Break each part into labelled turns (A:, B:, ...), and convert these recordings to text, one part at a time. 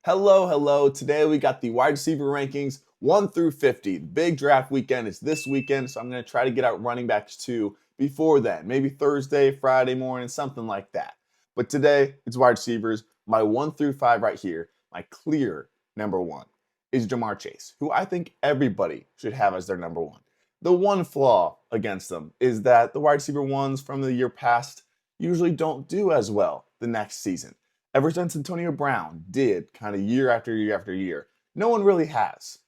A: Hello, hello. Today we got the wide receiver rankings 1 through 50. The big draft weekend is this weekend, so I'm going to try to get out running backs too before then. Maybe Thursday, Friday morning, something like that. But today it's wide receivers. My 1 through 5 right here, my clear number 1 is Jamar Chase, who I think everybody should have as their number 1. The one flaw against them is that the wide receiver ones from the year past usually don't do as well the next season. Ever since Antonio Brown did kind of year after year after year, no one really has.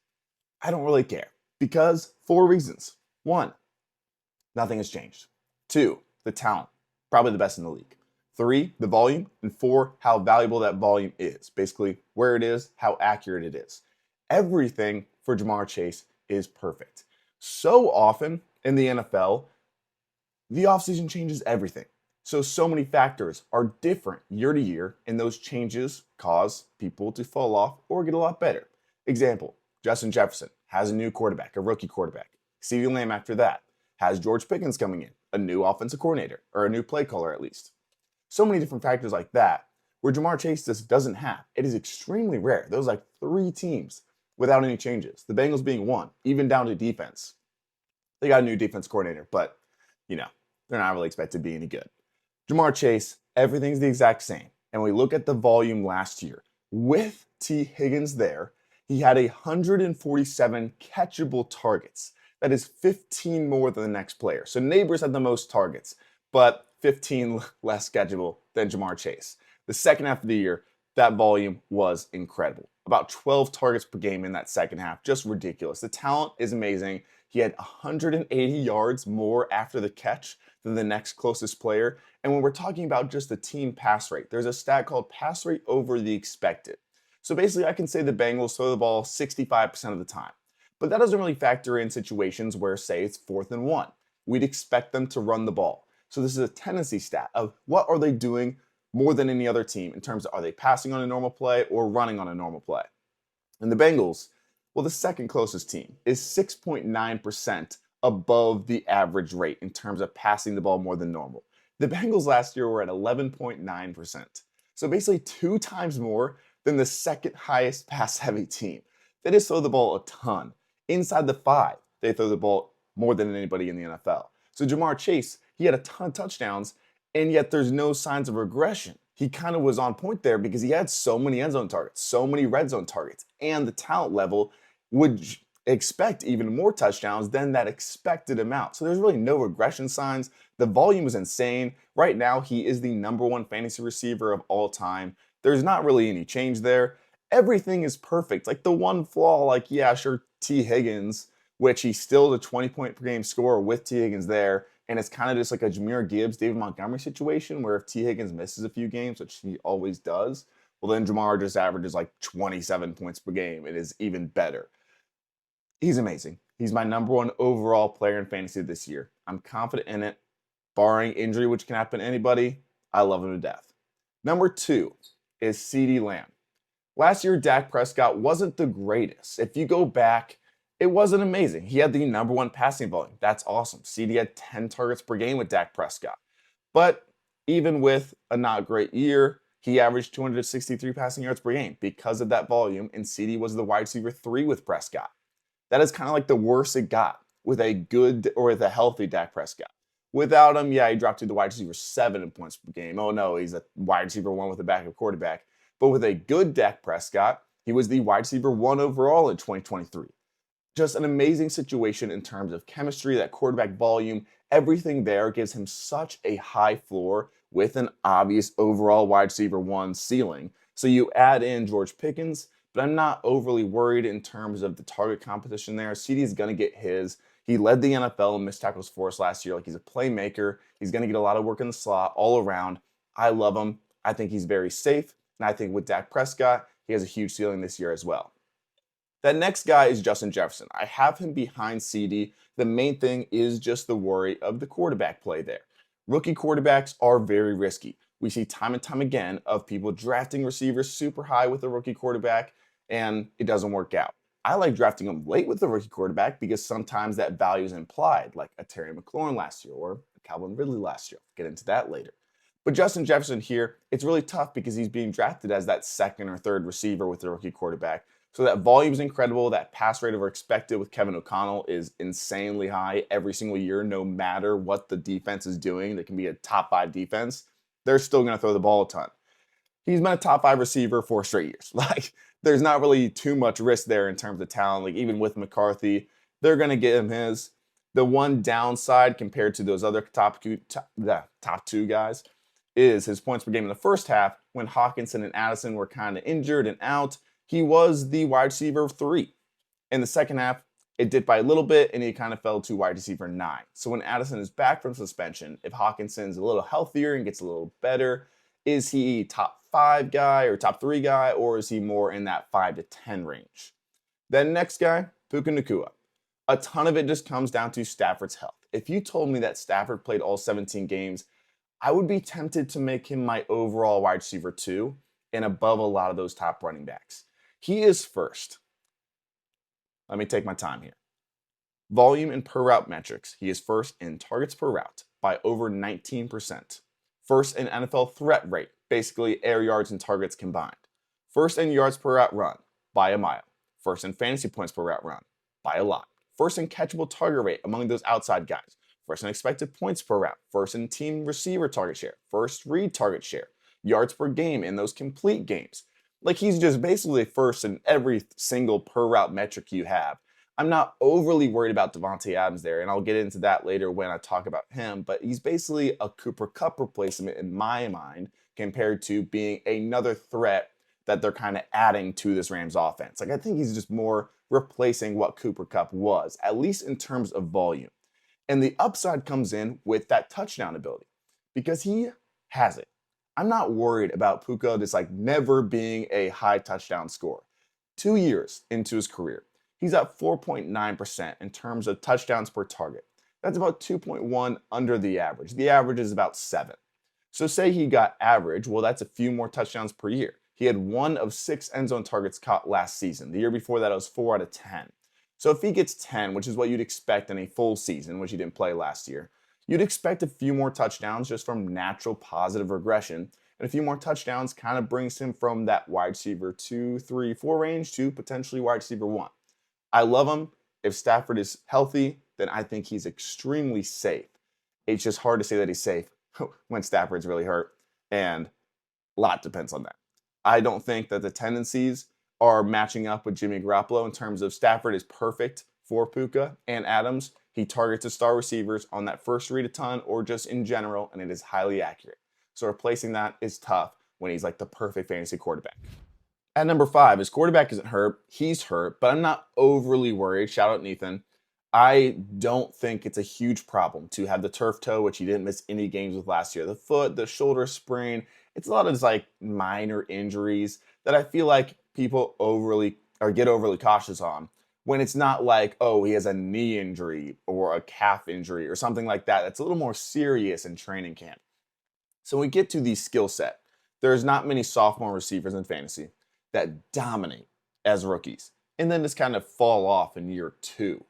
A: I don't really care because 4 reasons. 1, nothing has changed. 2, the talent, probably the best in the league. 3, the volume. And 4, how valuable that volume is. Basically, where it is, how accurate it is. Everything for Jamar Chase is perfect. So often in the NFL, the offseason changes everything. So many factors are different year to year, and those changes cause people to fall off or get a lot better. Example, Justin Jefferson has a new quarterback, a rookie quarterback. CeeDee Lamb after that has George Pickens coming in, a new offensive coordinator, or a new play caller at least. So many different factors like that, where Jamar Chase just doesn't have. It is extremely rare. There was like 3 teams without any changes, the Bengals being one, even down to defense. They got a new defense coordinator, but, they're not really expected to be any good. Jamar Chase, everything's the exact same. And we look at the volume last year. With T. Higgins there, he had 147 catchable targets. That is 15 more than the next player. So Neighbors had the most targets, but 15 less catchable than Jamar Chase. The second half of the year, that volume was incredible. About 12 targets per game in that second half, just ridiculous. The talent is amazing. He had 180 yards more after the catch than the next closest player. And when we're talking about just the team pass rate, there's a stat called pass rate over the expected. So basically, I can say the Bengals throw the ball 65% of the time. But that doesn't really factor in situations where, say, it's 4th and 1. We'd expect them to run the ball. So this is a tendency stat of what are they doing more than any other team in terms of are they passing on a normal play or running on a normal play. And the Bengals, well, the second closest team is 6.9% above the average rate in terms of passing the ball more than normal. The Bengals last year were at 11.9%. So basically 2 times more than the second highest pass-heavy team. They just throw the ball a ton. Inside the 5, they throw the ball more than anybody in the NFL. So Jamar Chase, he had a ton of touchdowns, and yet there's no signs of regression. He kind of was on point there because he had so many end zone targets, so many red zone targets, and the talent level would expect even more touchdowns than that expected amount. So there's really no regression signs. The volume is insane. Right now, he is the number 1 fantasy receiver of all time. There's not really any change there. Everything is perfect. Like the one flaw, like, yeah, sure, T. Higgins, which he's still the 20-point per game scorer with T. Higgins there. And it's kind of just like a Jahmyr Gibbs, David Montgomery situation where if T. Higgins misses a few games, which he always does, well, then Jamar just averages like 27 points per game. It is even better. He's amazing. He's my number 1 overall player in fantasy this year. I'm confident in it. Barring injury, which can happen to anybody, I love him to death. Number 2 is CeeDee Lamb. Last year, Dak Prescott wasn't the greatest. If you go back, it wasn't amazing. He had the number 1 passing volume. That's awesome. CeeDee had 10 targets per game with Dak Prescott. But even with a not great year, he averaged 263 passing yards per game because of that volume, and CeeDee was the wide receiver 3 with Prescott. That is kind of like the worst it got with a good or with a healthy Dak Prescott. Without him, yeah, he dropped to the wide receiver 7 in points per game. Oh no, he's a wide receiver 1 with a backup quarterback. But with a good Dak Prescott, he was the wide receiver 1 overall in 2023. Just an amazing situation in terms of chemistry, that quarterback volume, everything there gives him such a high floor with an obvious overall wide receiver 1 ceiling. So you add in George Pickens, but I'm not overly worried in terms of the target competition there. CeeDee is going to get his. He led the NFL in missed tackles for us last year. Like, he's a playmaker. He's going to get a lot of work in the slot all around. I love him. I think he's very safe. And I think with Dak Prescott, he has a huge ceiling this year as well. That next guy is Justin Jefferson. I have him behind CeeDee. The main thing is just the worry of the quarterback play there. Rookie quarterbacks are very risky. We see time and time again of people drafting receivers super high with a rookie quarterback, and it doesn't work out. I like drafting them late with the rookie quarterback because sometimes that value is implied, like a Terry McLaurin last year or a Calvin Ridley last year. Get into that later. But Justin Jefferson here, it's really tough because he's being drafted as that second or third receiver with the rookie quarterback. So that volume is incredible. That pass rate over expected with Kevin O'Connell is insanely high every single year, no matter what the defense is doing. That can be a top 5 defense. They're still going to throw the ball a ton. He's been a top 5 receiver 4 straight years. Like, there's not really too much risk there in terms of talent. Like, even with McCarthy, they're going to get him his. The one downside compared to those other top two guys is his points per game in the first half when Hawkinson and Addison were kind of injured and out. He was the wide receiver 3. In the second half, it dipped by a little bit and he kind of fell to wide receiver 9. So when Addison is back from suspension, if Hawkinson's a little healthier and gets a little better, is he top 5 guy or top 3 guy, or is he more in that 5 to 10 range? Then next guy, Puka Nacua. A ton of it just comes down to Stafford's health. If you told me that Stafford played all 17 games, I would be tempted to make him my overall wide receiver 2 and above a lot of those top running backs. He is first. Let me take my time here. Volume and per route metrics. He is first in targets per route by over 19%. First in NFL threat rate, basically air yards and targets combined. First in yards per route run by a mile. First in fantasy points per route run by a lot. First in catchable target rate among those outside guys. First in expected points per route. First in team receiver target share. First read target share. Yards per game in those complete games. Like, he's just basically first in every single per route metric you have. I'm not overly worried about Devontae Adams there, and I'll get into that later when I talk about him, but he's basically a Cooper Kupp replacement in my mind compared to being another threat that they're kind of adding to this Rams offense. Like, I think he's just more replacing what Cooper Kupp was, at least in terms of volume. And the upside comes in with that touchdown ability because he has it. I'm not worried about Puka just like never being a high touchdown scorer. 2 years into his career, he's at 4.9% in terms of touchdowns per target. That's about 2.1 under the average. The average is about 7. So say he got average, well, that's a few more touchdowns per year. He had 1 of 6 end zone targets caught last season. The year before that, it was 4 out of 10. So if he gets 10, which is what you'd expect in a full season, which he didn't play last year, you'd expect a few more touchdowns just from natural positive regression. And a few more touchdowns kind of brings him from that wide receiver 2, 3, 4 range to potentially wide receiver 1. I love him. If Stafford is healthy, then I think he's extremely safe. It's just hard to say that he's safe when Stafford's really hurt, and a lot depends on that. I don't think that the tendencies are matching up with Jimmy Garoppolo in terms of Stafford is perfect for Puka and Adams. He targets his star receivers on that first read a ton or just in general, and it is highly accurate. So replacing that is tough when he's like the perfect fantasy quarterback. At number 5, his quarterback isn't hurt. He's hurt, but I'm not overly worried. Shout out Nathan. I don't think it's a huge problem to have the turf toe, which he didn't miss any games with last year. The foot, the shoulder sprain, it's a lot of like minor injuries that I feel like people get overly cautious on when it's not like, oh, he has a knee injury or a calf injury or something like that. That's a little more serious in training camp. So when we get to the skill set, there's not many sophomore receivers in fantasy that dominate as rookies and then just kind of fall off in year 2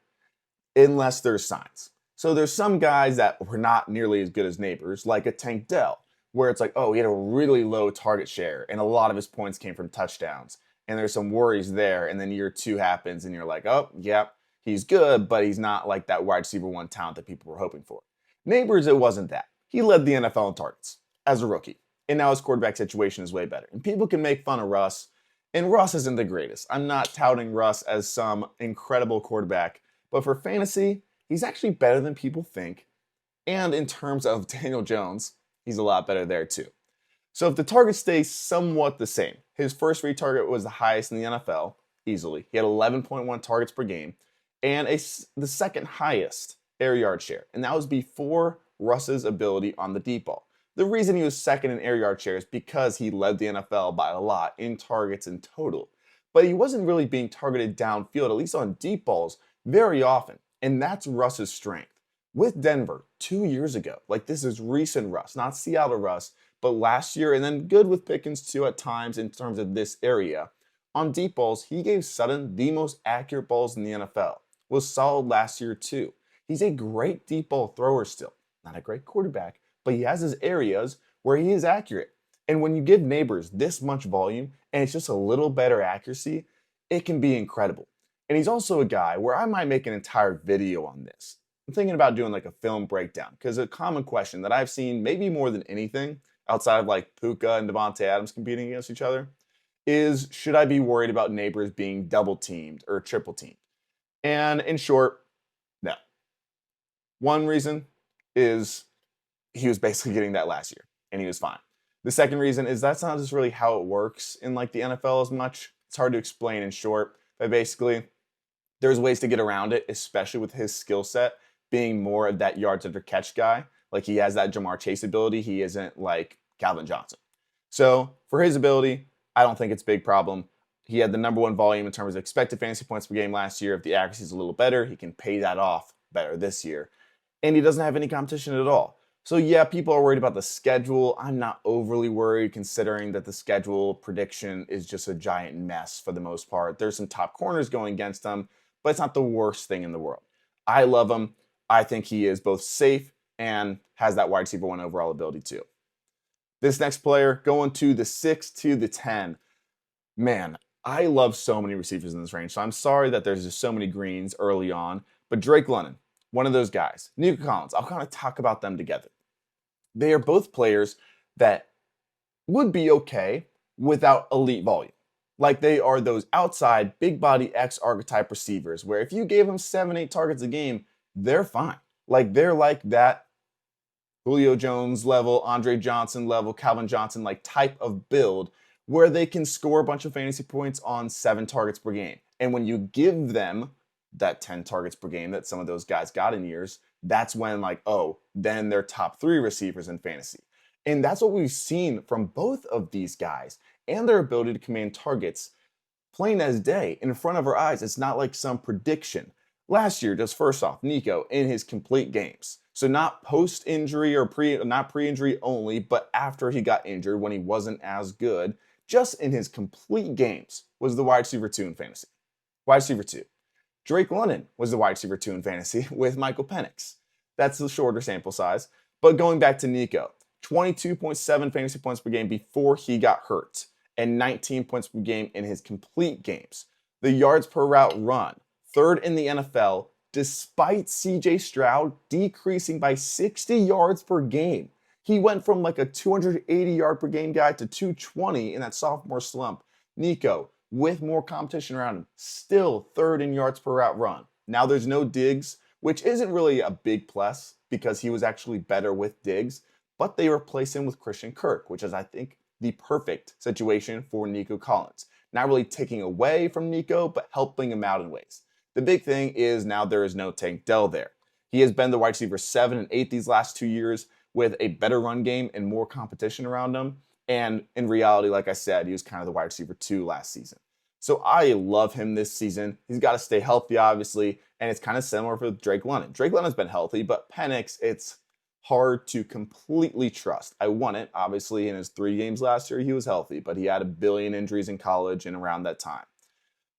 A: unless there's signs. So there's some guys that were not nearly as good as neighbors, like a Tank Dell, where it's like, oh, he had a really low target share and a lot of his points came from touchdowns. And there's some worries there. And then year 2 happens and you're like, oh, yeah, he's good, but he's not like that wide receiver 1 talent that people were hoping for. Neighbors, it wasn't that. He led the NFL in targets as a rookie. And now his quarterback situation is way better. And people can make fun of Russ. And Russ isn't the greatest. I'm not touting Russ as some incredible quarterback. But for fantasy, he's actually better than people think. And in terms of Daniel Jones, he's a lot better there too. So if the target stays somewhat the same, his first read target was the highest in the NFL, easily. He had 11.1 targets per game and the second highest air yard share. And that was before Russ's ability on the deep ball. The reason he was second in air yard share is because he led the NFL by a lot in targets in total. But he wasn't really being targeted downfield, at least on deep balls, very often. And that's Russ's strength. With Denver 2 years ago, like this is recent Russ, not Seattle Russ, but last year, and then good with Pickens too at times in terms of this area. On deep balls, he gave Sutton the most accurate balls in the NFL. Was solid last year too. He's a great deep ball thrower still. Not a great quarterback, but he has his areas where he is accurate. And when you give Neighbors this much volume and it's just a little better accuracy, it can be incredible. And he's also a guy where I might make an entire video on this. I'm thinking about doing like a film breakdown because a common question that I've seen maybe more than anything outside of like Puka and Devontae Adams competing against each other is, should I be worried about Neighbors being double teamed or triple teamed? And in short, no. One reason is he was basically getting that last year and he was fine. The second reason is that's not just really how it works in like the NFL as much. It's hard to explain in short, but basically there's ways to get around it, especially with his skill set being more of that yards after catch guy. Like he has that Jamar Chase ability. He isn't like Calvin Johnson. So for his ability, I don't think it's a big problem. He had the number one volume in terms of expected fantasy points per game last year. If the accuracy is a little better, he can pay that off better this year. And he doesn't have any competition at all. So yeah, people are worried about the schedule. I'm not overly worried considering that the schedule prediction is just a giant mess for the most part. There's some top corners going against him, but it's not the worst thing in the world. I love him. I think he is both safe and has that wide receiver 1 overall ability too. This next player, going to the 6 to the 10. Man, I love so many receivers in this range, so I'm sorry that there's just so many greens early on. But Drake London, one of those guys. Nico Collins, I'll kind of talk about them together. They are both players that would be okay without elite volume. Like they are those outside, big body X archetype receivers where if you gave them 7, 8 targets a game, they're fine. Like they're like that Julio Jones level, Andre Johnson level, Calvin Johnson like type of build where they can score a bunch of fantasy points on 7 targets per game. And when you give them that 10 targets per game that some of those guys got in years, that's when like, oh, then they're top 3 receivers in fantasy. And that's what we've seen from both of these guys and their ability to command targets plain as day in front of our eyes. It's not like some prediction. Last year, just first off, Nico in his complete games. So not post-injury or not pre-injury only, but after he got injured when he wasn't as good, just in his complete games was the wide receiver 2 in fantasy. Wide receiver 2. Drake London was the wide receiver 2 in fantasy with Michael Penix. That's the shorter sample size. But going back to Nico, 22.7 fantasy points per game before he got hurt, and 19 points per game in his complete games. The yards per route run, 3rd in the NFL, despite CJ Stroud decreasing by 60 yards per game. He went from like a 280 yard per game guy to 220 in that sophomore slump. Nico, with more competition around him, still 3rd in yards per route run. Now there's no Diggs, which isn't really a big plus because he was actually better with Diggs, but they replace him with Christian Kirk, which is, I think, the perfect situation for Nico Collins. Not really taking away from Nico, but helping him out in ways. The big thing is now there is no Tank Dell there. He has been the wide receiver 7 and 8 these last 2 years with a better run game and more competition around him. And in reality, like I said, he was kind of the wide receiver 2 last season. So I love him this season. He's got to stay healthy, obviously, and it's kind of similar for Drake London. Drake London's been healthy, but Penix, it's hard to completely trust. I won it, obviously, in his 3 games last year, he was healthy, but he had a billion injuries in college and around that time.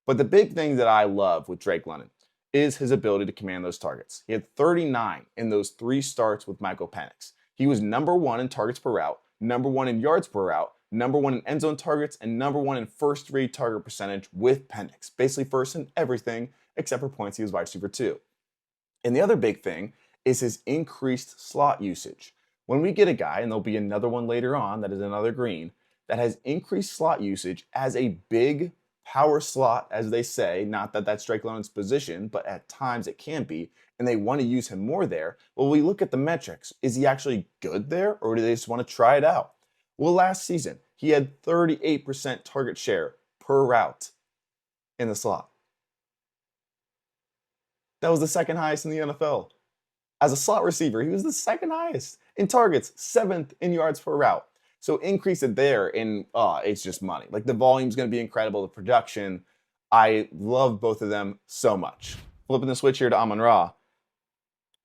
A: But the big thing that I love with Drake London is his ability to command those targets. He had 39 in those 3 starts with Michael Penix. He was number 1 in targets per route, number 1 in yards per route, number 1 in end zone targets, and number 1 in first read target percentage with Penix. Basically first in everything except for points. He was wide receiver 2. And the other big thing is his increased slot usage. When we get a guy, and there'll be another one later on that is another green, that has increased slot usage as a big power slot, as they say, not that that's Drake London's position, but at times it can be, and they want to use him more there. Well, we look at the metrics. Is he actually good there, or do they just want to try it out? Well, last season, he had 38% target share per route in the slot. That was the second highest in the NFL. As a slot receiver, he was the second highest in targets, 7th in yards per route. So increase it there, and it's just money. Like the volume's going to be incredible. The production, I love both of them so much. Flipping the switch here to Amon-Ra.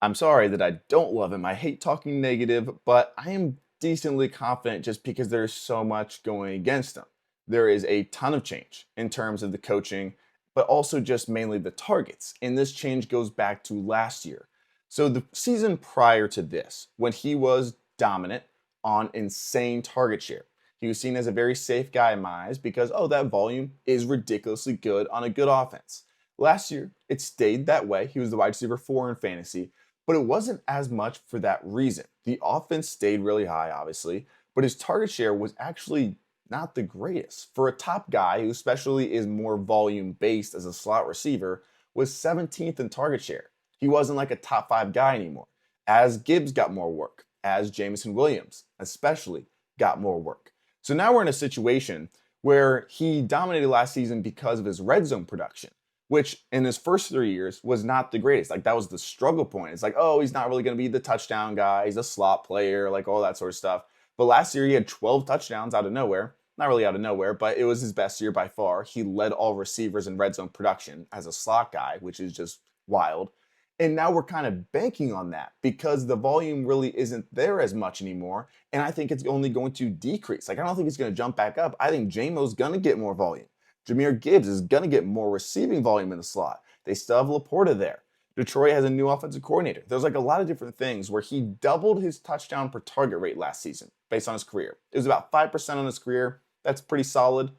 A: I'm sorry that I don't love him. I hate talking negative, but I am decently confident just because there's so much going against him. There is a ton of change in terms of the coaching, but also just mainly the targets. And this change goes back to last year. So the season prior to this, when he was dominant on insane target share. He was seen as a very safe guy in my eyes because, oh, that volume is ridiculously good on a good offense. Last year, it stayed that way. He was the wide receiver 4 in fantasy, but it wasn't as much for that reason. The offense stayed really high, obviously, but his target share was actually not the greatest. For a top guy who especially is more volume based as a slot receiver, was 17th in target share. He wasn't like a top 5 guy anymore. As Gibbs got more work, as Jameson Williams especially got more work. So now we're in a situation where he dominated last season because of his red zone production, which in his first 3 years was not the greatest. Like that was the struggle point. It's like, oh, he's not really going to be the touchdown guy. He's a slot player, like all that sort of stuff. But last year he had 12 touchdowns out of nowhere. Not really out of nowhere, but it was his best year by far. He led all receivers in red zone production as a slot guy, which is just wild. And now we're kind of banking on that because the volume really isn't there as much anymore. And I think it's only going to decrease. Like, I don't think it's going to jump back up. I think JMO's going to get more volume. Jahmyr Gibbs is going to get more receiving volume in the slot. They still have Laporta there. Detroit has a new offensive coordinator. There's like a lot of different things where he doubled his touchdown per target rate last season based on his career. It was about 5% on his career. That's pretty solid,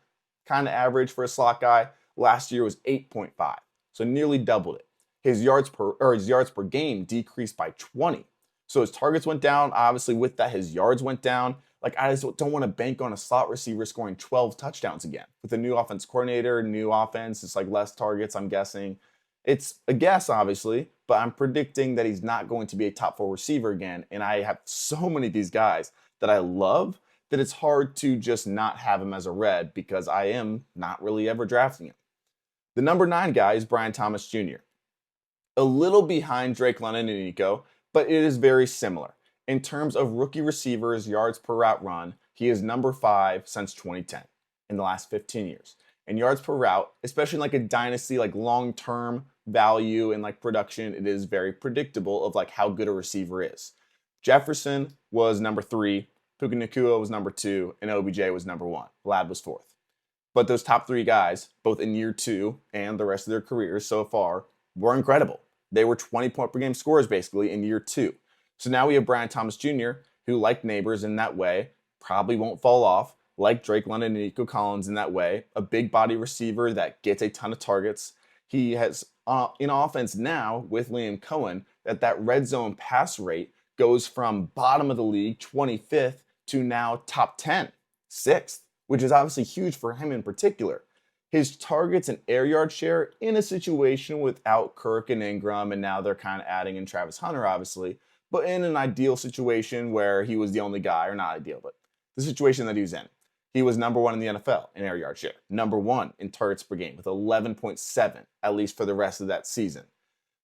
A: kind of average for a slot guy. Last year was 8.5, so nearly doubled it. His yards per game decreased by 20. So his targets went down. Obviously, with that, his yards went down. Like, I just don't want to bank on a slot receiver scoring 12 touchdowns again. With a new offense coordinator, new offense, it's like less targets, I'm guessing. It's a guess, obviously, but I'm predicting that he's not going to be a top 4 receiver again. And I have so many of these guys that I love that it's hard to just not have him as a red because I am not really ever drafting him. The number 9 guy is Brian Thomas Jr. A little behind Drake London and Nico, but it is very similar. In terms of rookie receivers, yards per route run, he is number 5 since 2010 in the last 15 years. And yards per route, especially in like a dynasty, like long-term value and like production, it is very predictable of like how good a receiver is. Jefferson was number 3, Puka Nacua was number 2, and OBJ was number 1. Lad was 4th. But those top 3 guys, both in year 2 and the rest of their careers so far, were incredible. They were 20-point per game scorers basically in year 2. So now we have Brian Thomas Jr., who, like Neighbors in that way, probably won't fall off, like Drake London and Nico Collins in that way, a big body receiver that gets a ton of targets. He has, in offense now with Liam Cohen, that red zone pass rate goes from bottom of the league, 25th, to now top 10, 6th, which is obviously huge for him in particular. His targets and air yard share in a situation without Kirk and Ingram, and now they're kind of adding in Travis Hunter, obviously, but in an ideal situation where he was the only guy, or not ideal, but the situation that he was in. He was number 1 in the NFL in air yard share, number 1 in targets per game with 11.7, at least for the rest of that season.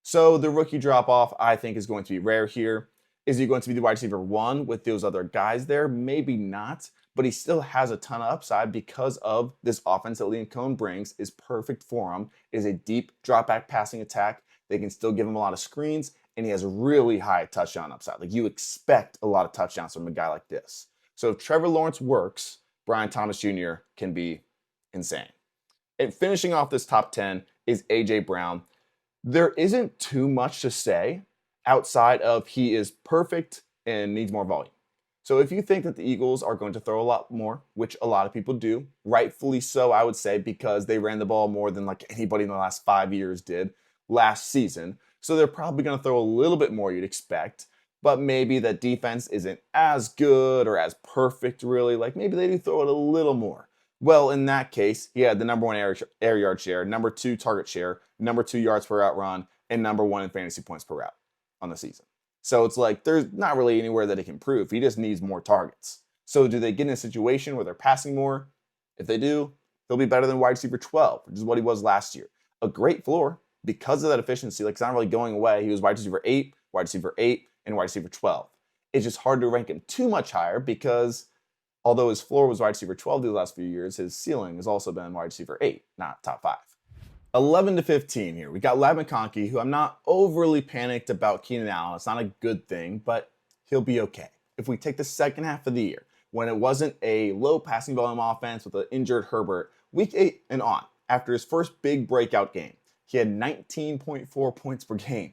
A: So the rookie drop-off, I think, is going to be rare here. Is he going to be the wide receiver 1 with those other guys there? Maybe not, but he still has a ton of upside because of this offense that Liam Cohen brings is perfect for him. It is a deep drop-back passing attack. They can still give him a lot of screens, and he has really high touchdown upside. Like, you expect a lot of touchdowns from a guy like this. So if Trevor Lawrence works, Brian Thomas Jr. can be insane. And finishing off this top 10 is A.J. Brown. There isn't too much to say outside of he is perfect and needs more volume. So if you think that the Eagles are going to throw a lot more, which a lot of people do, rightfully so, I would say, because they ran the ball more than like anybody in the last 5 years did last season. So they're probably going to throw a little bit more, you'd expect, but maybe that defense isn't as good or as perfect, really. Like, maybe they do throw it a little more. Well, in that case, he had the number 1 air yard share, number 2 target share, number 2 yards per route run, and number 1 in fantasy points per route on the season. So it's like there's not really anywhere that he can improve. He just needs more targets. So do they get in a situation where they're passing more? If they do, he'll be better than wide receiver 12, which is what he was last year. A great floor because of that efficiency. Like, it's not really going away. He was wide receiver 8, and wide receiver 12. It's just hard to rank him too much higher because although his floor was wide receiver 12 the last few years, his ceiling has also been wide receiver 8, not top 5. 11 to 15 here. We got Ladd McConkey, who I'm not overly panicked about Keenan Allen. It's not a good thing, but he'll be okay. If we take the second half of the year, when it wasn't a low passing volume offense with an injured Herbert, week 8 and on, after his first big breakout game, he had 19.4 points per game,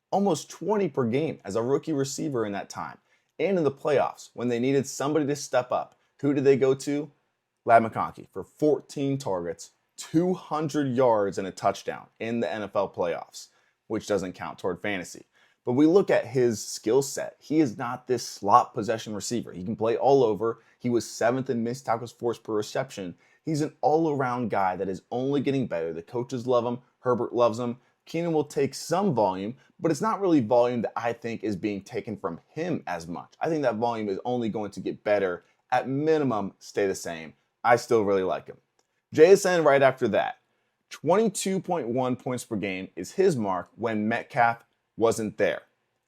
A: almost 20 per game as a rookie receiver in that time. And in the playoffs, when they needed somebody to step up, who did they go to? Lad McConkey for 14 targets, 200 yards, and a touchdown in the NFL playoffs, which doesn't count toward fantasy. But we look at his skill set. He is not this slot possession receiver. He can play all over. He was 7th in missed tackles forced per reception. He's an all-around guy that is only getting better. The coaches love him. Herbert loves him. Keenan will take some volume, but it's not really volume that I think is being taken from him as much. I think that volume is only going to get better. At minimum, stay the same. I still really like him. JSN right after that. 22.1 points per game is his mark when Metcalf wasn't there.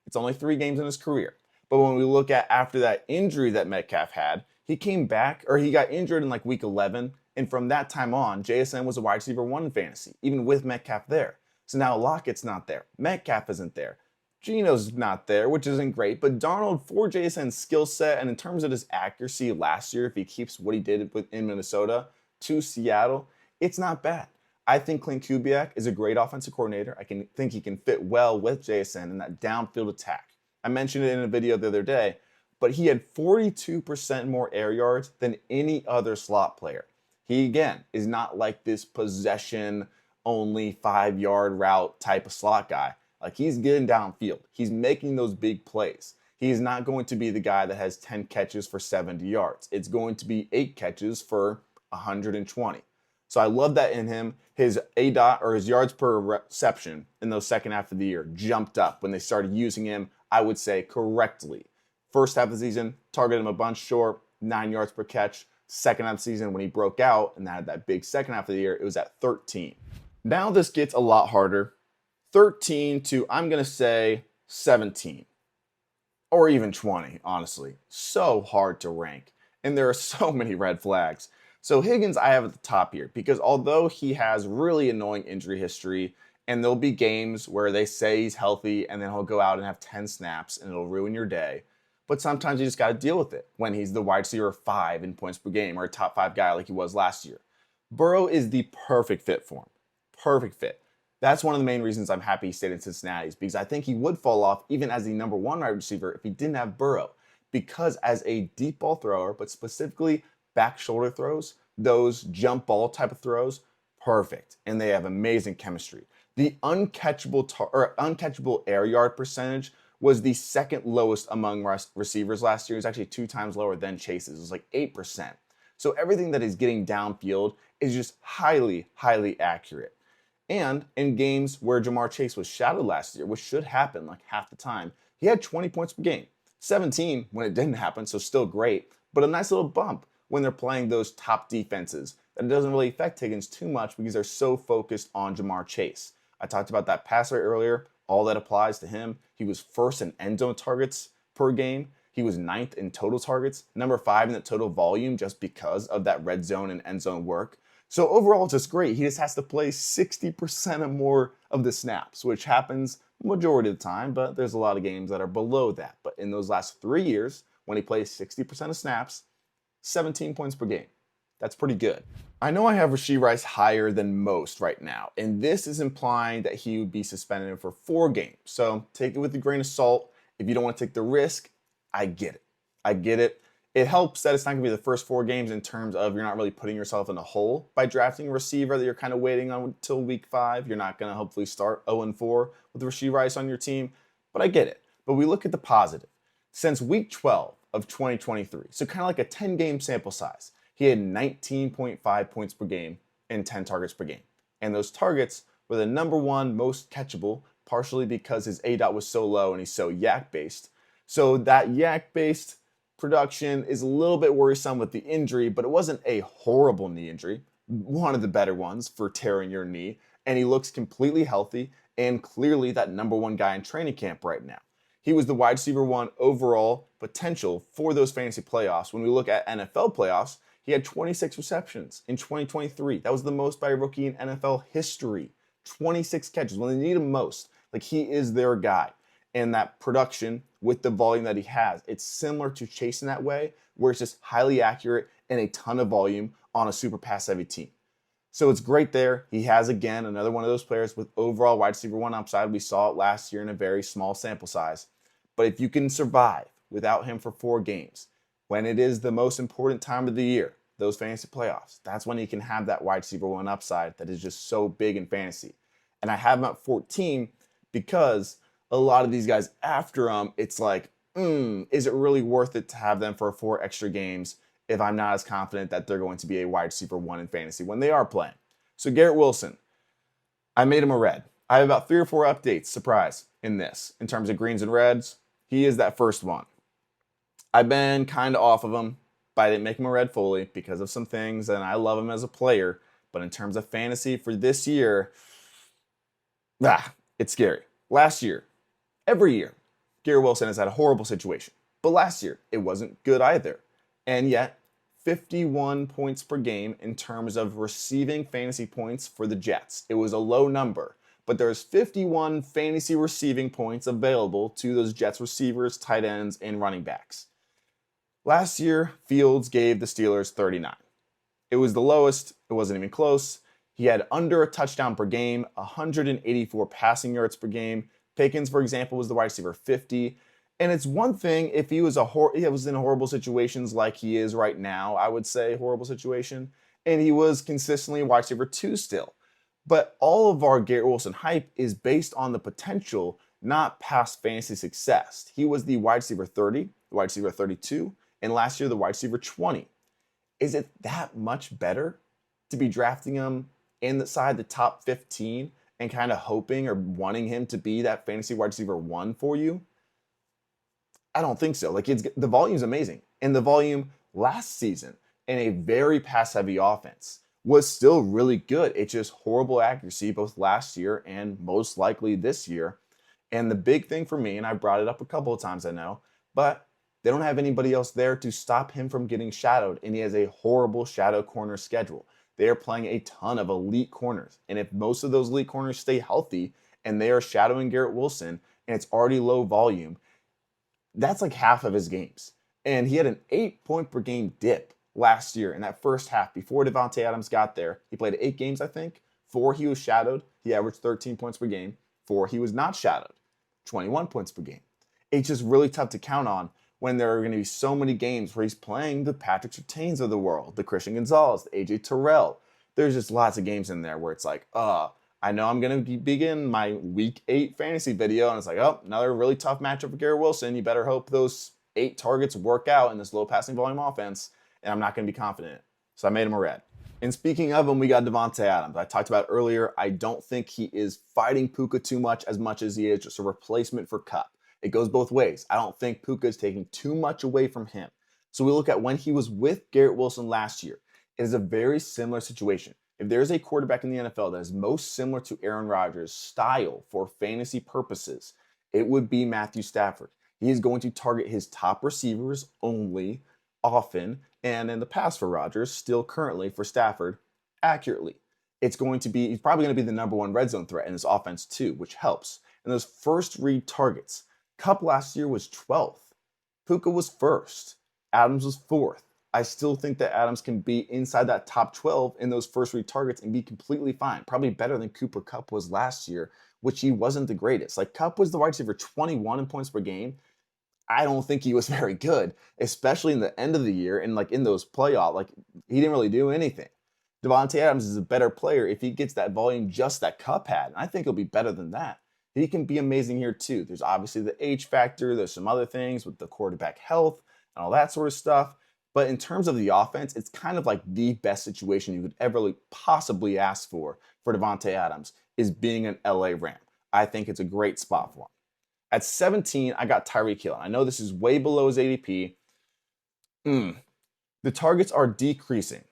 A: It's only 3 games in his career. But when we look at after that injury that Metcalf had, he came back, or he got injured in like week 11, and from that time on, JSN was a wide receiver 1 in fantasy, even with Metcalf there. So now Lockett's not there. Metcalf isn't there. Geno's not there, which isn't great, but Darnold, for JSN's skill set and in terms of his accuracy last year, if he keeps what he did in Minnesota to Seattle, it's not bad. I think Clint Kubiak is a great offensive coordinator. I think he can fit well with JSN in that downfield attack. I mentioned it in a video the other day, but he had 42% more air yards than any other slot player. He, again, is not like this possession only 5-yard route type of slot guy. Like, he's getting downfield. He's making those big plays. He's not going to be the guy that has 10 catches for 70 yards. It's going to be 8 catches for 120. So I love that in him. His ADOT, or his yards per reception in those second half of the year, jumped up when they started using him, I would say, correctly. First half of the season, targeted him a bunch short, 9 yards per catch. Second half of the season, when he broke out and had that big second half of the year, it was at 13. Now this gets a lot harder. 13 to, I'm going to say, 17. Or even 20, honestly. So hard to rank. And there are so many red flags. So Higgins I have at the top here because although he has really annoying injury history, and there'll be games where they say he's healthy and then he'll go out and have 10 snaps and it'll ruin your day. But sometimes you just got to deal with it when he's the wide receiver 5 in points per game or a top 5 guy like he was last year. Burrow is the perfect fit for him. Perfect fit. That's one of the main reasons I'm happy he stayed in Cincinnati is because I think he would fall off even as the number 1 wide receiver if he didn't have Burrow. Because as a deep ball thrower, but specifically back shoulder throws, those jump ball type of throws, perfect. And they have amazing chemistry. The uncatchable air yard percentage was the second lowest among receivers last year. It was actually 2 times lower than Chase's. It was like 8%. So everything that he's getting downfield is just highly, highly accurate. And in games where Jamar Chase was shadowed last year, which should happen like half the time, he had 20 points per game. 17 when it didn't happen, so still great, but a nice little bump when they're playing those top defenses. That doesn't really affect Higgins too much because they're so focused on Jamar Chase. I talked about that pass rate earlier. All that applies to him. He was first in end zone targets per game. He was 9th in total targets, number 5 in the total volume just because of that red zone and end zone work. So overall, it's just great. He just has to play 60% or more of the snaps, which happens majority of the time, but there's a lot of games that are below that. But in those last 3 years, when he plays 60% of snaps, 17 points per game. That's pretty good. I know I have Rashee Rice higher than most right now, and this is implying that he would be suspended for 4 games. So take it with a grain of salt. If you don't want to take the risk, I get it. I get it. It helps that it's not going to be the first 4 games in terms of you're not really putting yourself in a hole by drafting a receiver that you're kind of waiting on until week 5. You're not going to hopefully start 0-4 with Rashee Rice on your team, but I get it. But we look at the positive. Since week 12 of 2023, so kind of like a 10-game sample size, he had 19.5 points per game and 10 targets per game. And those targets were the number 1 most catchable, partially because his ADOT was so low and he's so yak-based. So that yak-based production is a little bit worrisome with the injury, but it wasn't a horrible knee injury, one of the better ones for tearing your knee, and he looks completely healthy and clearly that number 1 guy in training camp right now. He was the wide receiver 1 overall potential for those fantasy playoffs. When we look at NFL playoffs, he had 26 receptions in 2023. That was the most by a rookie in NFL history. 26 catches when they need him most. Like, he is their guy. And that production with the volume that he has, it's similar to Chase in that way, where it's just highly accurate and a ton of volume on a super pass-heavy team. So it's great there. He has, again, another one of those players with overall wide receiver 1 upside. We saw it last year in a very small sample size. But if you can survive without him for 4 games. When it is the most important time of the year, those fantasy playoffs, that's when he can have that wide receiver 1 upside that is just so big in fantasy. And I have him at 14 because a lot of these guys after him, it's like, is it really worth it to have them for 4 extra games if I'm not as confident that they're going to be a wide receiver 1 in fantasy when they are playing? So Garrett Wilson, I made him a red. I have about 3 or 4 updates, surprise, in this. In terms of greens and reds, he is that first one. I've been kind of off of him, but I didn't make him a red fully because of some things, and I love him as a player. But in terms of fantasy for this year, it's scary. Last year, every year, Garrett Wilson has had a horrible situation. But last year, it wasn't good either. And yet, 51 points per game in terms of receiving fantasy points for the Jets. It was a low number, but there's 51 fantasy receiving points available to those Jets receivers, tight ends, and running backs. Last year, Fields gave the Steelers 39. It was the lowest. It wasn't even close. He had under a touchdown per game, 184 passing yards per game. Pickens, for example, was the wide receiver 50. And it's one thing if he was in horrible situations like he is right now, I would say horrible situation, and he was consistently wide receiver 2 still. But all of our Garrett Wilson hype is based on the potential, not past fantasy success. He was the wide receiver 30, the wide receiver 32, and last year the wide receiver 20. Is it that much better to be drafting him inside the top 15 and kind of hoping or wanting him to be that fantasy wide receiver 1 for you? I don't think so. Like, the volume's amazing. And the volume last season in a very pass-heavy offense was still really good. It's just horrible accuracy both last year and most likely this year. And the big thing for me, and I brought it up a couple of times, I know, but they don't have anybody else there to stop him from getting shadowed, and he has a horrible shadow corner schedule. They are playing a ton of elite corners, and if most of those elite corners stay healthy and they are shadowing Garrett Wilson and it's already low volume, that's like half of his games. And he had an 8-point per game dip last year in that first half before Davante Adams got there. He played 8 games, I think. 4 he was shadowed. He averaged 13 points per game. 4 he was not shadowed. 21 points per game. It's just really tough to count on when there are going to be so many games where he's playing the Patrick Surtains of the world, the Christian Gonzalez, the AJ Terrell. There's just lots of games in there where it's like, I know I'm going to begin my week 8 fantasy video, and it's like, another really tough matchup for Garrett Wilson. You better hope those 8 targets work out in this low passing volume offense, and I'm not going to be confident. So I made him a red. And speaking of him, we got Davante Adams. I talked about earlier, I don't think he is fighting Puka too much as he is just a replacement for Kupp. It goes both ways. I don't think Puka is taking too much away from him. So we look at when he was with Garrett Wilson last year. It is a very similar situation. If there's a quarterback in the NFL that is most similar to Aaron Rodgers' style for fantasy purposes, it would be Matthew Stafford. He is going to target his top receivers only, often, and in the past for Rodgers, still currently for Stafford, accurately. He's probably going to be the number 1 red zone threat in this offense too, which helps. And those first read targets, Kupp last year was 12th. Puka was 1st. Adams was 4th. I still think that Adams can be inside that top 12 in those first read targets and be completely fine. Probably better than Cooper Kupp was last year, which he wasn't the greatest. Like, Kupp was the wide receiver 21 in points per game. I don't think he was very good, especially in the end of the year and like in those playoffs. Like, he didn't really do anything. Davante Adams is a better player if he gets that volume just that Kupp had. And I think he'll be better than that. He can be amazing here too. There's obviously the age factor. There's some other things with the quarterback health and all that sort of stuff. But in terms of the offense, it's kind of like the best situation you could ever possibly ask for Davante Adams is being an LA Ram. I think it's a great spot for him. At 17, I got Tyreek Hill. I know this is way below his ADP. The targets are decreasing,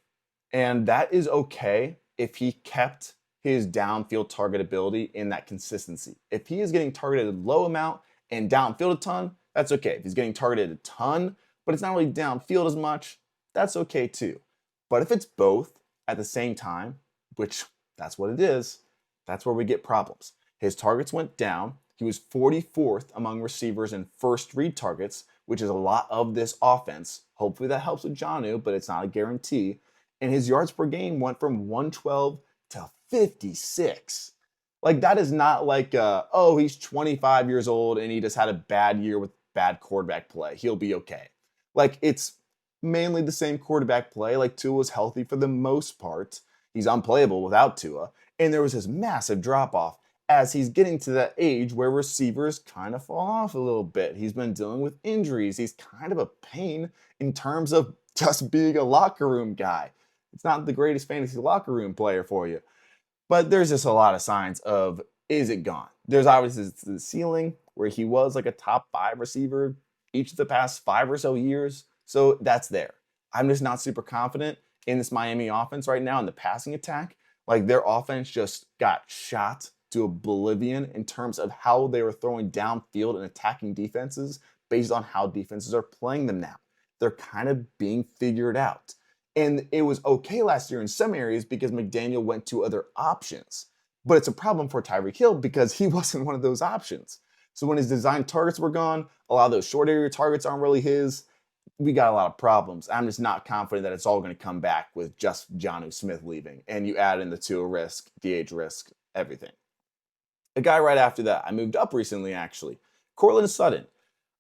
A: and that is okay if he kept his downfield targetability in that consistency. If he is getting targeted a low amount and downfield a ton, that's okay. If he's getting targeted a ton, but it's not really downfield as much, that's okay too. But if it's both at the same time, which that's what it is, that's where we get problems. His targets went down. He was 44th among receivers in first read targets, which is a lot of this offense. Hopefully that helps with Jonnu, but it's not a guarantee. And his yards per game went from 112 to 56. Like, that is not like, he's 25 years old and he just had a bad year with bad quarterback play. He'll be okay. Like, it's mainly the same quarterback play. Like, Tua was healthy for the most part. He's unplayable without Tua. And there was this massive drop off as he's getting to that age where receivers kind of fall off a little bit. He's been dealing with injuries. He's kind of a pain in terms of just being a locker room guy. It's not the greatest fantasy locker room player for you. But there's just a lot of signs of, is it gone? There's obviously the ceiling where he was like a top 5 receiver each of the past 5 or so years. So that's there. I'm just not super confident in this Miami offense right now in the passing attack. Like, their offense just got shot to oblivion in terms of how they were throwing downfield and attacking defenses based on how defenses are playing them now. They're kind of being figured out. And it was okay last year in some areas because McDaniel went to other options. But it's a problem for Tyreek Hill because he wasn't one of those options. So when his design targets were gone, a lot of those short area targets aren't really his. We got a lot of problems. I'm just not confident that it's all going to come back with just Jonnu Smith leaving. And you add in the Tua risk, DH risk, everything. A guy right after that, I moved up recently actually, Courtland Sutton.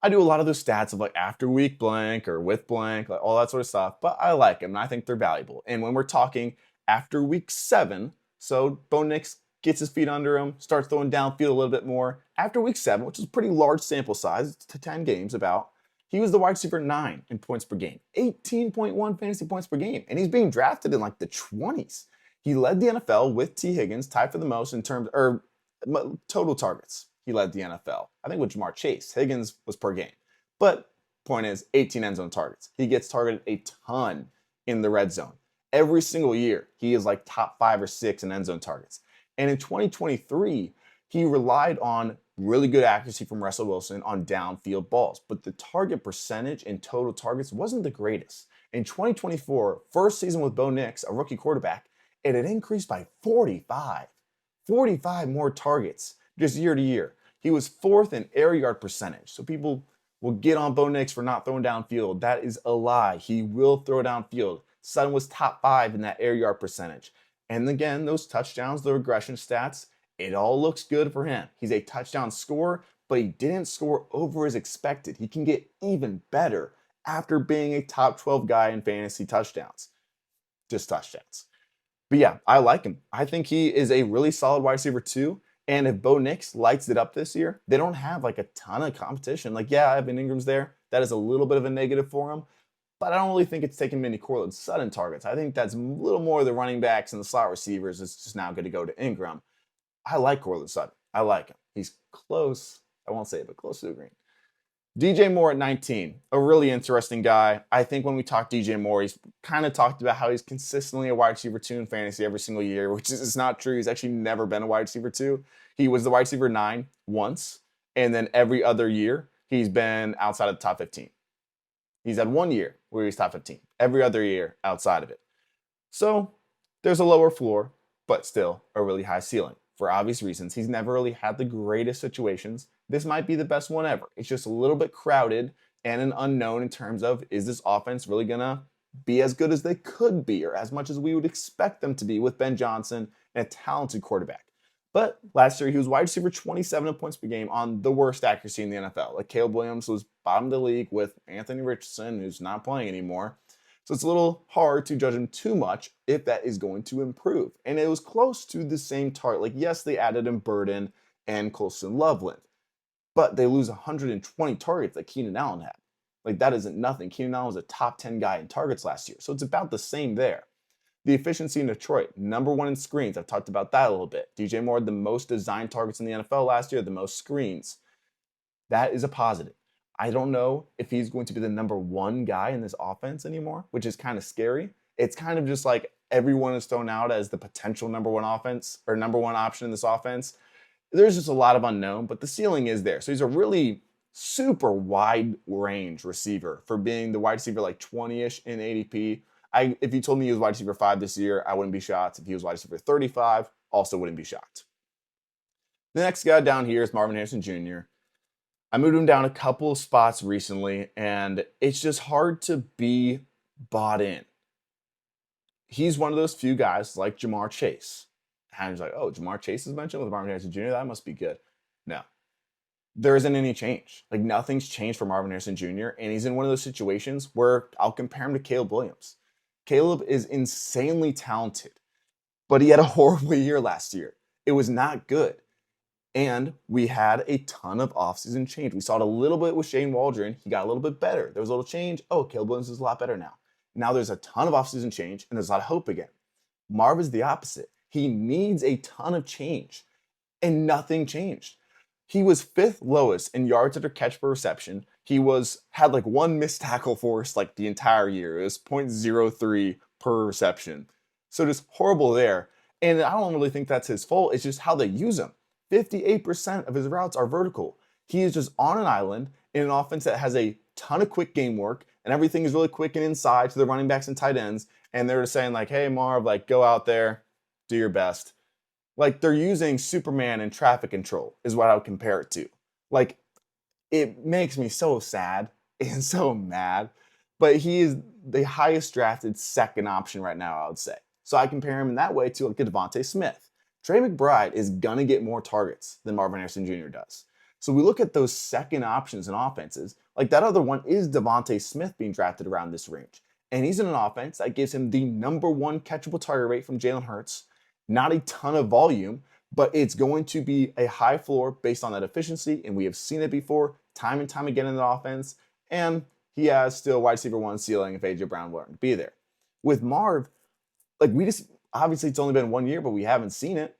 A: I do a lot of those stats of like after week blank or with blank, like all that sort of stuff, but I like them and I think they're valuable. And when we're talking after week 7, so Bo Nix gets his feet under him, starts throwing downfield a little bit more. After week 7, which is a pretty large sample size, to 10 games about, he was the wide receiver 9 in points per game, 18.1 fantasy points per game, and he's being drafted in like the 20s. He led the NFL with T. Higgins, tied for the most in terms, or total targets. He led the NFL. I think with Jamar Chase. Higgins was per game. But point is, 18 end zone targets. He gets targeted a ton in the red zone. Every single year, he is like top 5 or 6 in end zone targets. And in 2023, he relied on really good accuracy from Russell Wilson on downfield balls. But the target percentage in total targets wasn't the greatest. In 2024, first season with Bo Nix, a rookie quarterback, it had increased by 45. 45 more targets just year to year. He was 4th in air yard percentage. So people will get on Bo Nix for not throwing downfield. That is a lie. He will throw downfield. Sutton was top 5 in that air yard percentage. And again, those touchdowns, the regression stats, it all looks good for him. He's a touchdown scorer, but he didn't score over as expected. He can get even better after being a top 12 guy in fantasy touchdowns. Just touchdowns. But yeah, I like him. I think he is a really solid wide receiver too. And if Bo Nix lights it up this year, they don't have like a ton of competition. Like, yeah, Evan Ingram's there. That is a little bit of a negative for him. But I don't really think it's taking many Courtland Sutton targets. I think that's a little more of the running backs and the slot receivers. It's just now going to go to Ingram. I like Courtland Sutton. I like him. He's close. I won't say it, but close to the green. DJ Moore at 19, a really interesting guy. I think when we talk DJ Moore, he's kind of talked about how he's consistently a wide receiver 2 in fantasy every single year, which is not true. He's actually never been a wide receiver 2. He was the wide receiver 9 once, and then every other year, he's been outside of the top 15. He's had 1 year where he's top 15. Every other year outside of it. So there's a lower floor, but still a really high ceiling. For obvious reasons, he's never really had the greatest situations. This might be the best one ever. It's just a little bit crowded and an unknown in terms of, is this offense really going to be as good as they could be or as much as we would expect them to be with Ben Johnson and a talented quarterback. But last year, he was wide receiver 27 in points per game on the worst accuracy in the NFL. Like, Caleb Williams was bottom of the league with Anthony Richardson, who's not playing anymore. So it's a little hard to judge him too much if that is going to improve. And it was close to the same target. Like, yes, they added in Burden and Colson Loveland, but they lose 120 targets that Keenan Allen had. Like, that isn't nothing. Keenan Allen was a top 10 guy in targets last year. So it's about the same there. The efficiency in Detroit, number 1 in screens. I've talked about that a little bit. DJ Moore had the most designed targets in the NFL last year, the most screens. That is a positive. I don't know if he's going to be the number 1 guy in this offense anymore, which is kind of scary. It's kind of just like everyone is thrown out as the potential number 1 offense or number 1 option in this offense. There's just a lot of unknown, but the ceiling is there. So he's a really super wide range receiver for being the wide receiver like 20-ish in ADP. If you told me he was wide receiver 5 this year, I wouldn't be shocked. If he was wide receiver 35, also wouldn't be shocked. The next guy down here is Marvin Harrison Jr. I moved him down a couple of spots recently, and it's just hard to be bought in. He's one of those few guys like Jamar Chase. And he's like, oh, Jamar Chase is mentioned with Marvin Harrison Jr.? That must be good. No. there isn't any change. Like nothing's changed for Marvin Harrison Jr. And he's in one of those situations where I'll compare him to Caleb Williams. Caleb is insanely talented, but he had a horrible year last year. It was not good. And we had a ton of offseason change. We saw it a little bit with Shane Waldron. He got a little bit better. There was a little change. Oh, Caleb Williams is a lot better now. Now there's a ton of offseason change, and there's a lot of hope again. Marv is the opposite. He needs a ton of change, and nothing changed. He was fifth lowest in yards after catch per reception. He had like one missed tackle force like the entire year. It was 0.03 per reception. So just horrible there. And I don't really think that's his fault. It's just how they use him. 58% of his routes are vertical. He is just on an island in an offense that has a ton of quick game work, and everything is really quick and inside to the running backs and tight ends. And they're just saying like, hey, Marv, like go out there, do your best. Like they're using Superman in traffic control is what I would compare it to. Like it makes me so sad and so mad. But he is the highest drafted second option right now, I would say. So I compare him in that way to like a Devontae Smith. Trey McBride is going to get more targets than Marvin Harrison Jr. does. So we look at those second options in offenses. Like that other one is Devontae Smith being drafted around this range. And he's in an offense that gives him the number one catchable target rate from Jalen Hurts. Not a ton of volume, but it's going to be a high floor based on that efficiency. And we have seen it before time and time again in the offense. And he has still wide receiver one ceiling if A.J. Brown were to be there. With Marv, like obviously it's only been 1 year, but we haven't seen it.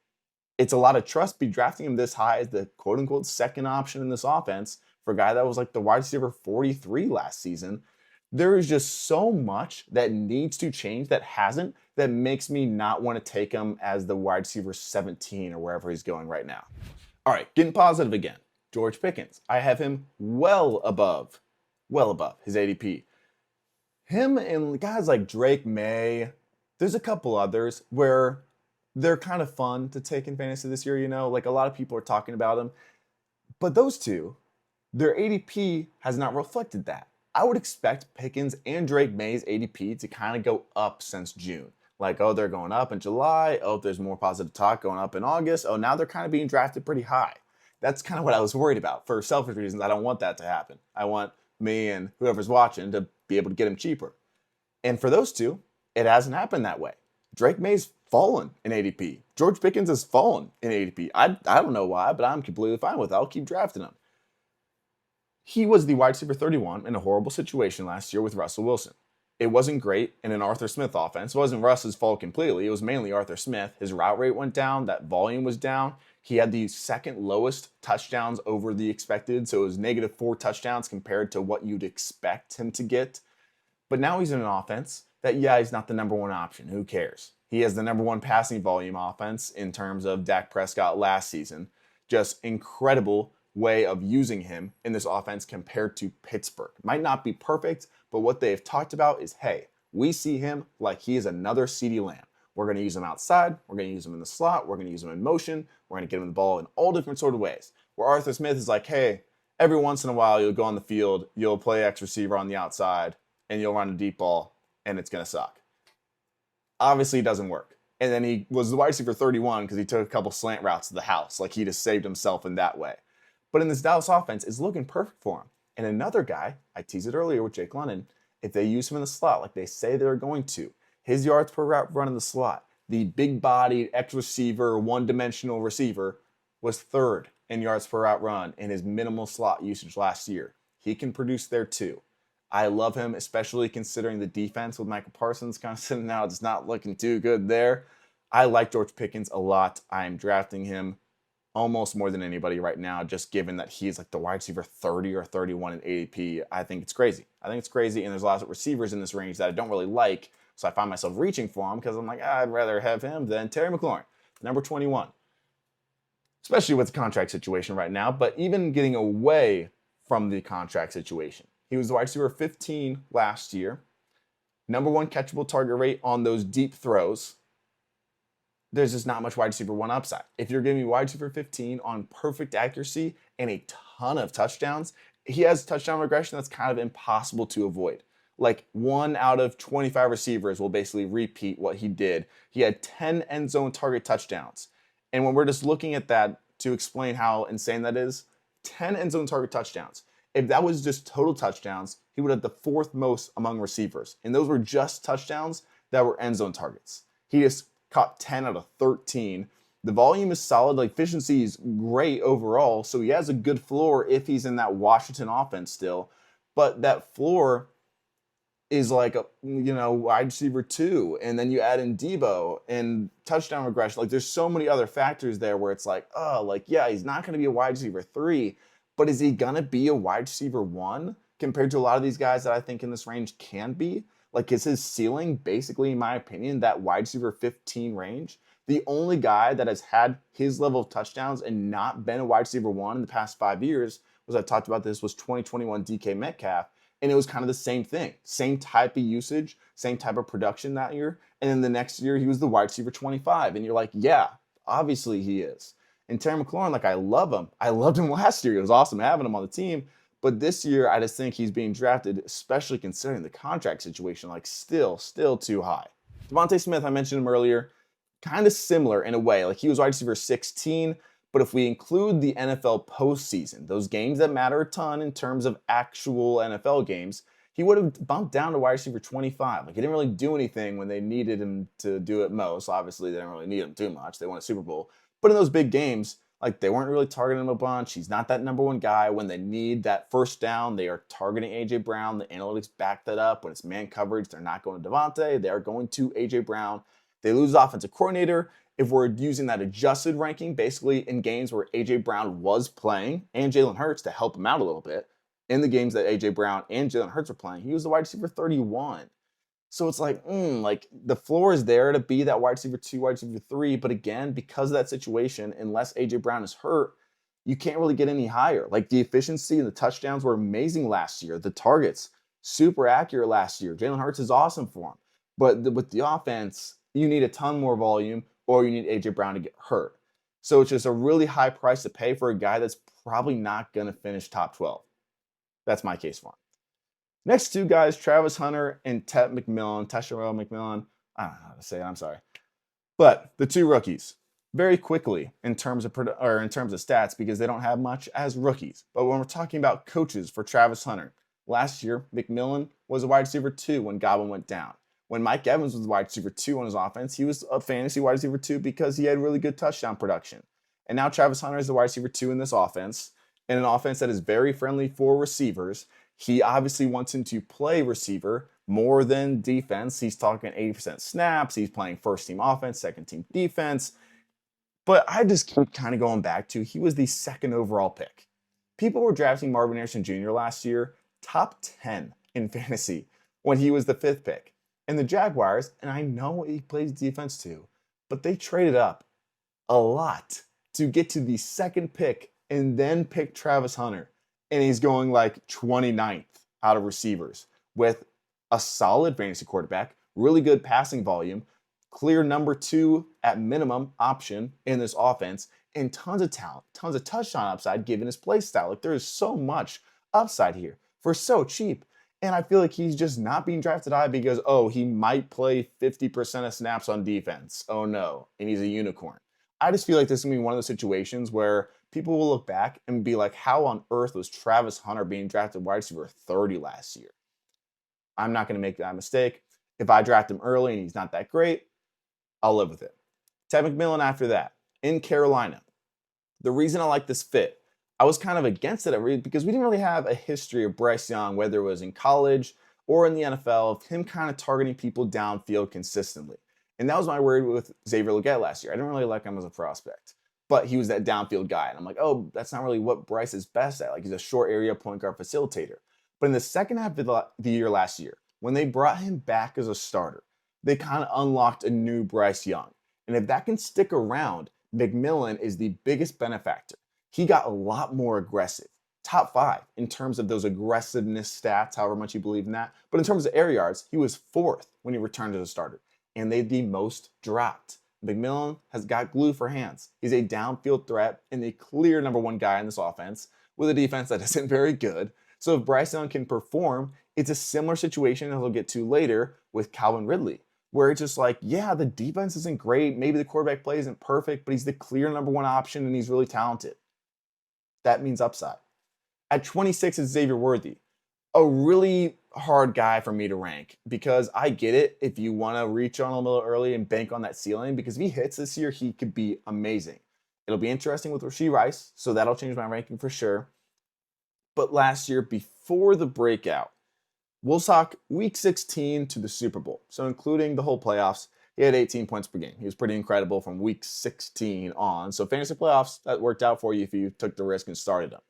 A: It's a lot of trust be drafting him this high as the quote unquote second option in this offense for a guy that was like the wide receiver 43 last season. There is just so much that needs to change that hasn't, that makes me not want to take him as the wide receiver 17 or wherever he's going right now. All right, getting positive again. George Pickens. I have him well above his ADP. Him and guys like Drake May, there's a couple others where they're kind of fun to take in fantasy this year, like a lot of people are talking about them. But those two, their ADP has not reflected that. I would expect Pickens and Drake May's ADP to kind of go up since June. Like, oh, they're going up in July. Oh, there's more positive talk going up in August. Oh, now they're kind of being drafted pretty high. That's kind of what I was worried about. For selfish reasons, I don't want that to happen. I want me and whoever's watching to be able to get him cheaper. And for those two, it hasn't happened that way. Drake May's fallen in ADP. George Pickens has fallen in ADP. I don't know why, but I'm completely fine with it. I'll keep drafting him. He was the wide receiver 31 in a horrible situation last year with Russell Wilson. It wasn't great in an Arthur Smith offense. It wasn't Russ's fault completely. It was mainly Arthur Smith. His route rate went down. That volume was down. He had the second lowest touchdowns over the expected. So it was -4 touchdowns compared to what you'd expect him to get. But now he's in an offense that, he's not the number one option. Who cares? He has the number one passing volume offense in terms of Dak Prescott last season. Just incredible way of using him in this offense compared to Pittsburgh. Might not be perfect, but what they've talked about is, hey, we see him like he is another CeeDee Lamb. We're going to use him outside. We're going to use him in the slot. We're going to use him in motion. We're going to get him the ball in all different sort of ways. Where Arthur Smith is like, hey, every once in a while you'll go on the field, you'll play X receiver on the outside, and you'll run a deep ball, and it's going to suck. Obviously, it doesn't work. And then he was the wide receiver 31 because he took a couple slant routes to the house. Like he just saved himself in that way. But in this Dallas offense, it's looking perfect for him. And another guy, I teased it earlier with Jake London, if they use him in the slot like they say they're going to, his yards per route run in the slot, the big-bodied X receiver, one-dimensional receiver, was third in yards per route run in his minimal slot usage last year. He can produce there too. I love him, especially considering the defense with Michael Parsons kind of sitting out. It's not looking too good there. I like George Pickens a lot. I'm drafting him almost more than anybody right now, just given that he's like the wide receiver 30 or 31 in ADP. I think it's crazy. And there's a lot of receivers in this range that I don't really like, so I find myself reaching for him because I'm like, I'd rather have him than Terry McLaurin, number 21. Especially with the contract situation right now, but even getting away from the contract situation. He was the wide receiver 15 last year. Number one catchable target rate on those deep throws. There's just not much wide receiver one upside. If you're giving me wide receiver 15 on perfect accuracy and a ton of touchdowns, he has touchdown regression that's kind of impossible to avoid. Like 1 out of 25 receivers will basically repeat what he did. He had 10 end zone target touchdowns. And when we're just looking at that to explain how insane that is, 10 end zone target touchdowns. If that was just total touchdowns, he would have the fourth most among receivers. And those were just touchdowns that were end zone targets. He just caught 10 out of 13. The volume is solid. Like, efficiency is great overall. So he has a good floor if he's in that Washington offense still. But that floor is like a wide receiver 2, and then you add in Debo and touchdown regression. Like, there's so many other factors there where it's like, oh, like, yeah, he's not going to be a wide receiver 3, but is he going to be a wide receiver 1 compared to a lot of these guys that I think in this range can be? Like, is his ceiling basically, in my opinion, that wide receiver 15 range? The only guy that has had his level of touchdowns and not been a wide receiver 1 in the past 5 years, was I talked about this, was 2021 DK Metcalf. And it was kind of the same thing, same type of usage, same type of production that year. And then the next year, he was the wide receiver 25. And you're like, yeah, obviously he is. And Terry McLaurin, like, I love him. I loved him last year. It was awesome having him on the team. But this year, I just think he's being drafted, especially considering the contract situation, like, still too high. Devontae Smith, I mentioned him earlier, kind of similar in a way. Like, he was wide receiver 16. But if we include the NFL postseason, those games that matter a ton in terms of actual NFL games, he would have bumped down to wide receiver 25. Like, he didn't really do anything when they needed him to do it most. Obviously, they didn't really need him too much. They won a Super Bowl. But in those big games, like, they weren't really targeting him a bunch. He's not that number 1 guy. When they need that first down, they are targeting A.J. Brown. The analytics back that up. When it's man coverage, they're not going to Devontae. They are going to A.J. Brown. They lose the offensive coordinator. If we're using that adjusted ranking, basically in games where A.J. Brown was playing and Jalen Hurts to help him out a little bit, in the games that A.J. Brown and Jalen Hurts were playing, he was the wide receiver 31. So it's like, like, the floor is there to be that wide receiver 2, wide receiver 3. But again, because of that situation, unless A.J. Brown is hurt, you can't really get any higher. Like, the efficiency and the touchdowns were amazing last year. The targets, super accurate last year. Jalen Hurts is awesome for him. But with the offense, you need a ton more volume, or you need A.J. Brown to get hurt. So it's just a really high price to pay for a guy that's probably not going to finish top 12. That's my case for him. Next 2 guys, Travis Hunter and Tashreal McMillan. I don't know how to say it, I'm sorry. But the 2 rookies, very quickly in terms of stats, because they don't have much as rookies. But when we're talking about coaches for Travis Hunter, last year, McMillan was a wide receiver 2 when Godwin went down. When Mike Evans was wide receiver 2 on his offense, he was a fantasy wide receiver 2 because he had really good touchdown production. And now Travis Hunter is the wide receiver 2 in this offense, in an offense that is very friendly for receivers. He obviously wants him to play receiver more than defense. He's talking 80% snaps. He's playing first team offense, second team defense. But I just keep kind of going back to, he was the 2nd overall pick. People were drafting Marvin Harrison Jr. last year, top 10 in fantasy, when he was the 5th pick. And the Jaguars, and I know he plays defense too, but they traded up a lot to get to the 2nd pick and then pick Travis Hunter. And he's going like 29th out of receivers with a solid fantasy quarterback, really good passing volume, clear number 2 at minimum option in this offense, and tons of talent, tons of touchdown upside given his play style. Like, there is so much upside here for so cheap. And I feel like he's just not being drafted high because, oh, he might play 50% of snaps on defense. Oh, no. And he's a unicorn. I just feel like this is going to be one of those situations where people will look back and be like, how on earth was Travis Hunter being drafted wide receiver 30 last year? I'm not going to make that mistake. If I draft him early and he's not that great, I'll live with it. Ted McMillan after that, in Carolina. The reason I like this fit, I was kind of against it because we didn't really have a history of Bryce Young, whether it was in college or in the NFL, of him kind of targeting people downfield consistently. And that was my worry with Xavier Legette last year. I didn't really like him as a prospect, but he was that downfield guy. And I'm like, oh, that's not really what Bryce is best at. Like, he's a short area point guard facilitator. But in the second half of the year last year, when they brought him back as a starter, they kind of unlocked a new Bryce Young. And if that can stick around, McMillan is the biggest benefactor. He got a lot more aggressive. Top 5 in terms of those aggressiveness stats, however much you believe in that. But in terms of air yards, he was 4th when he returned as a starter. And they the most dropped. McMillan has got glue for hands. He's a downfield threat and the clear number 1 guy in this offense with a defense that isn't very good. So if Bryce Young can perform, it's a similar situation as we'll get to later with Calvin Ridley, where it's just like, yeah, the defense isn't great. Maybe the quarterback play isn't perfect, but he's the clear number 1 option and he's really talented. That means upside. At 26 is Xavier Worthy, a really hard guy for me to rank because I get it if you want to reach on him a little early and bank on that ceiling, because if he hits this year, he could be amazing. It'll be interesting with Rashee Rice, so that'll change my ranking for sure. But last year, before the breakout, we'll talk week 16 to the Super Bowl. So including the whole playoffs, he had 18 points per game. He was pretty incredible from week 16 on. So fantasy playoffs, that worked out for you if you took the risk and started him.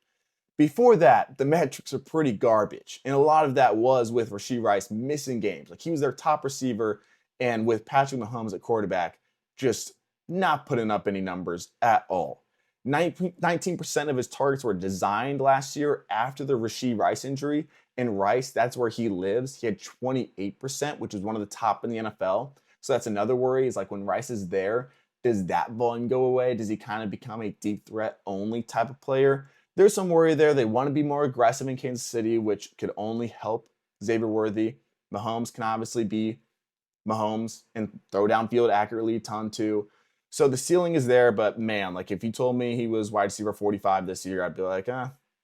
A: Before that, the metrics are pretty garbage. And a lot of that was with Rashee Rice missing games. Like, he was their top receiver, and with Patrick Mahomes at quarterback, just not putting up any numbers at all. 19% of his targets were designed last year after the Rashee Rice injury. And Rice, that's where he lives. He had 28%, which is one of the top in the NFL. So that's another worry, is like, when Rice is there, does that volume go away? Does he kind of become a deep threat only type of player? There's some worry there. They want to be more aggressive in Kansas City, which could only help Xavier Worthy. Mahomes can obviously be Mahomes and throw downfield accurately a ton too. So the ceiling is there, but man, like, if you told me he was wide receiver 45 this year, I'd be like,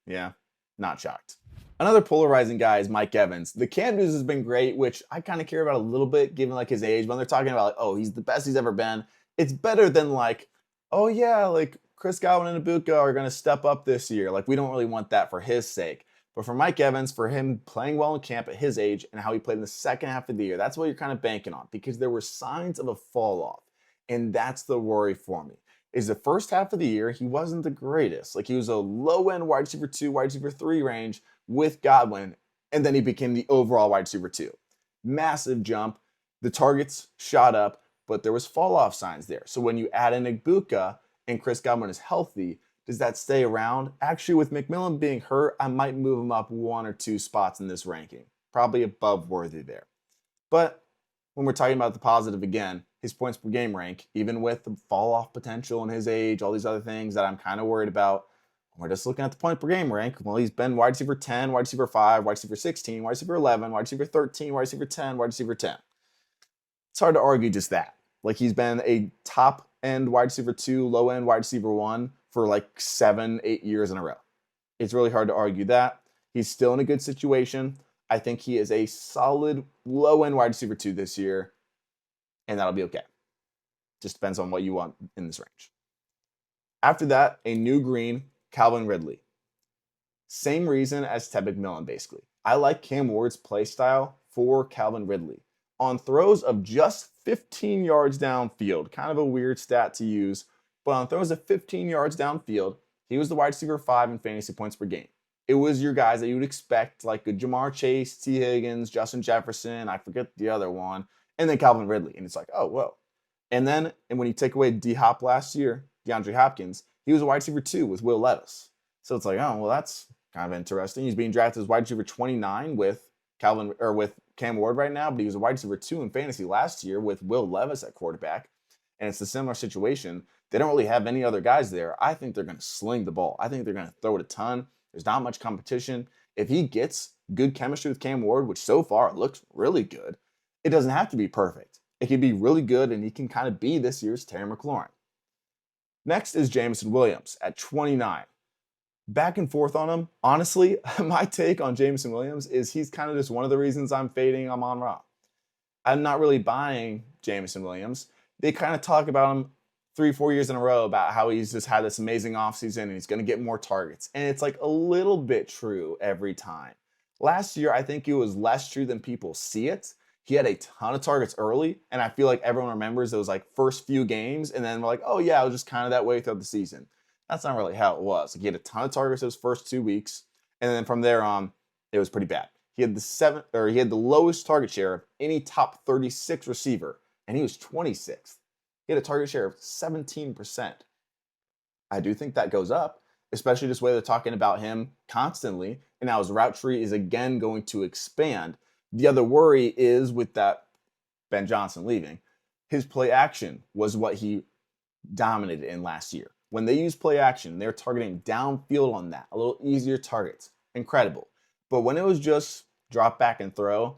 A: yeah, not shocked. Another polarizing guy is Mike Evans. The Cam news has been great, which I kind of care about a little bit given like his age. When they're talking about like, oh, he's the best he's ever been, it's better than like, oh yeah, like Chris Godwin and Ibuka are going to step up this year. Like, we don't really want that for his sake. But for Mike Evans, for him playing well in camp at his age and how he played in the second half of the year, that's what you're kind of banking on, because there were signs of a fall off. And that's the worry for me. Is the first half of the year, he wasn't the greatest. Like, he was a low-end wide receiver 2, wide receiver 3 range with Godwin, and then he became the overall wide receiver 2. Massive jump. The targets shot up, but there was fall-off signs there. So when you add in Ibuka and Chris Godwin is healthy, does that stay around? Actually, with McMillan being hurt, I might move him up 1 or 2 spots in this ranking. Probably above Worthy there. But when we're talking about the positive again, his points per game rank, even with the fall off potential and his age, all these other things that I'm kind of worried about, we're just looking at the point per game rank. Well, he's been wide receiver 10, wide receiver 5, wide receiver 16, wide receiver 11, wide receiver 13, wide receiver 10, wide receiver 10. It's hard to argue just that. Like, he's been a top end wide receiver 2, low end wide receiver 1 for like 7, 8 years in a row. It's really hard to argue that. He's still in a good situation. I think he is a solid low end wide receiver 2 this year, and that'll be okay. Just depends on what you want in this range. After that, a new green, Calvin Ridley. Same reason as Ted McMillan, basically. I like Cam Ward's play style for Calvin Ridley. On throws of just 15 yards downfield, kind of a weird stat to use, but on throws of 15 yards downfield, he was the wide receiver 5 in fantasy points per game. It was your guys that you would expect, like good Jamar Chase, T. Higgins, Justin Jefferson, I forget the other one, and then Calvin Ridley. And it's like, oh, whoa. And when you take away D-Hop last year, DeAndre Hopkins, he was a wide receiver 2 with Will Levis. So it's like, oh, well, that's kind of interesting. He's being drafted as wide receiver 29 with Cam Ward right now, but he was a wide receiver 2 in fantasy last year with Will Levis at quarterback. And it's a similar situation. They don't really have any other guys there. I think they're going to sling the ball. I think they're going to throw it a ton. There's not much competition. If he gets good chemistry with Cam Ward, which so far looks really good, it doesn't have to be perfect. It can be really good, and he can kind of be this year's Terry McLaurin. Next is Jameson Williams at 29. Back and forth on him. Honestly, my take on Jameson Williams is he's kind of just one of the reasons I'm fading Amon-Ra. I'm not really buying Jameson Williams. They kind of talk about him 3-4 years in a row about how he's just had this amazing offseason and he's going to get more targets. And it's like a little bit true every time. Last year, I think it was less true than people see it. He had a ton of targets early, and I feel like everyone remembers those like first few games, and then we're like, oh yeah, it was just kind of that way throughout the season. That's not really how it was. Like, he had a ton of targets those first 2 weeks, and then from there on, it was pretty bad. He had the lowest target share of any top 36 receiver, and he was 26th. He had a target share of 17%. I do think that goes up, especially just the way they're talking about him constantly, and now his route tree is again going to expand. The other worry is with that Ben Johnson leaving, his play action was what he dominated in last year. When they use play action, they're targeting downfield on that, a little easier targets. Incredible. But when it was just drop back and throw,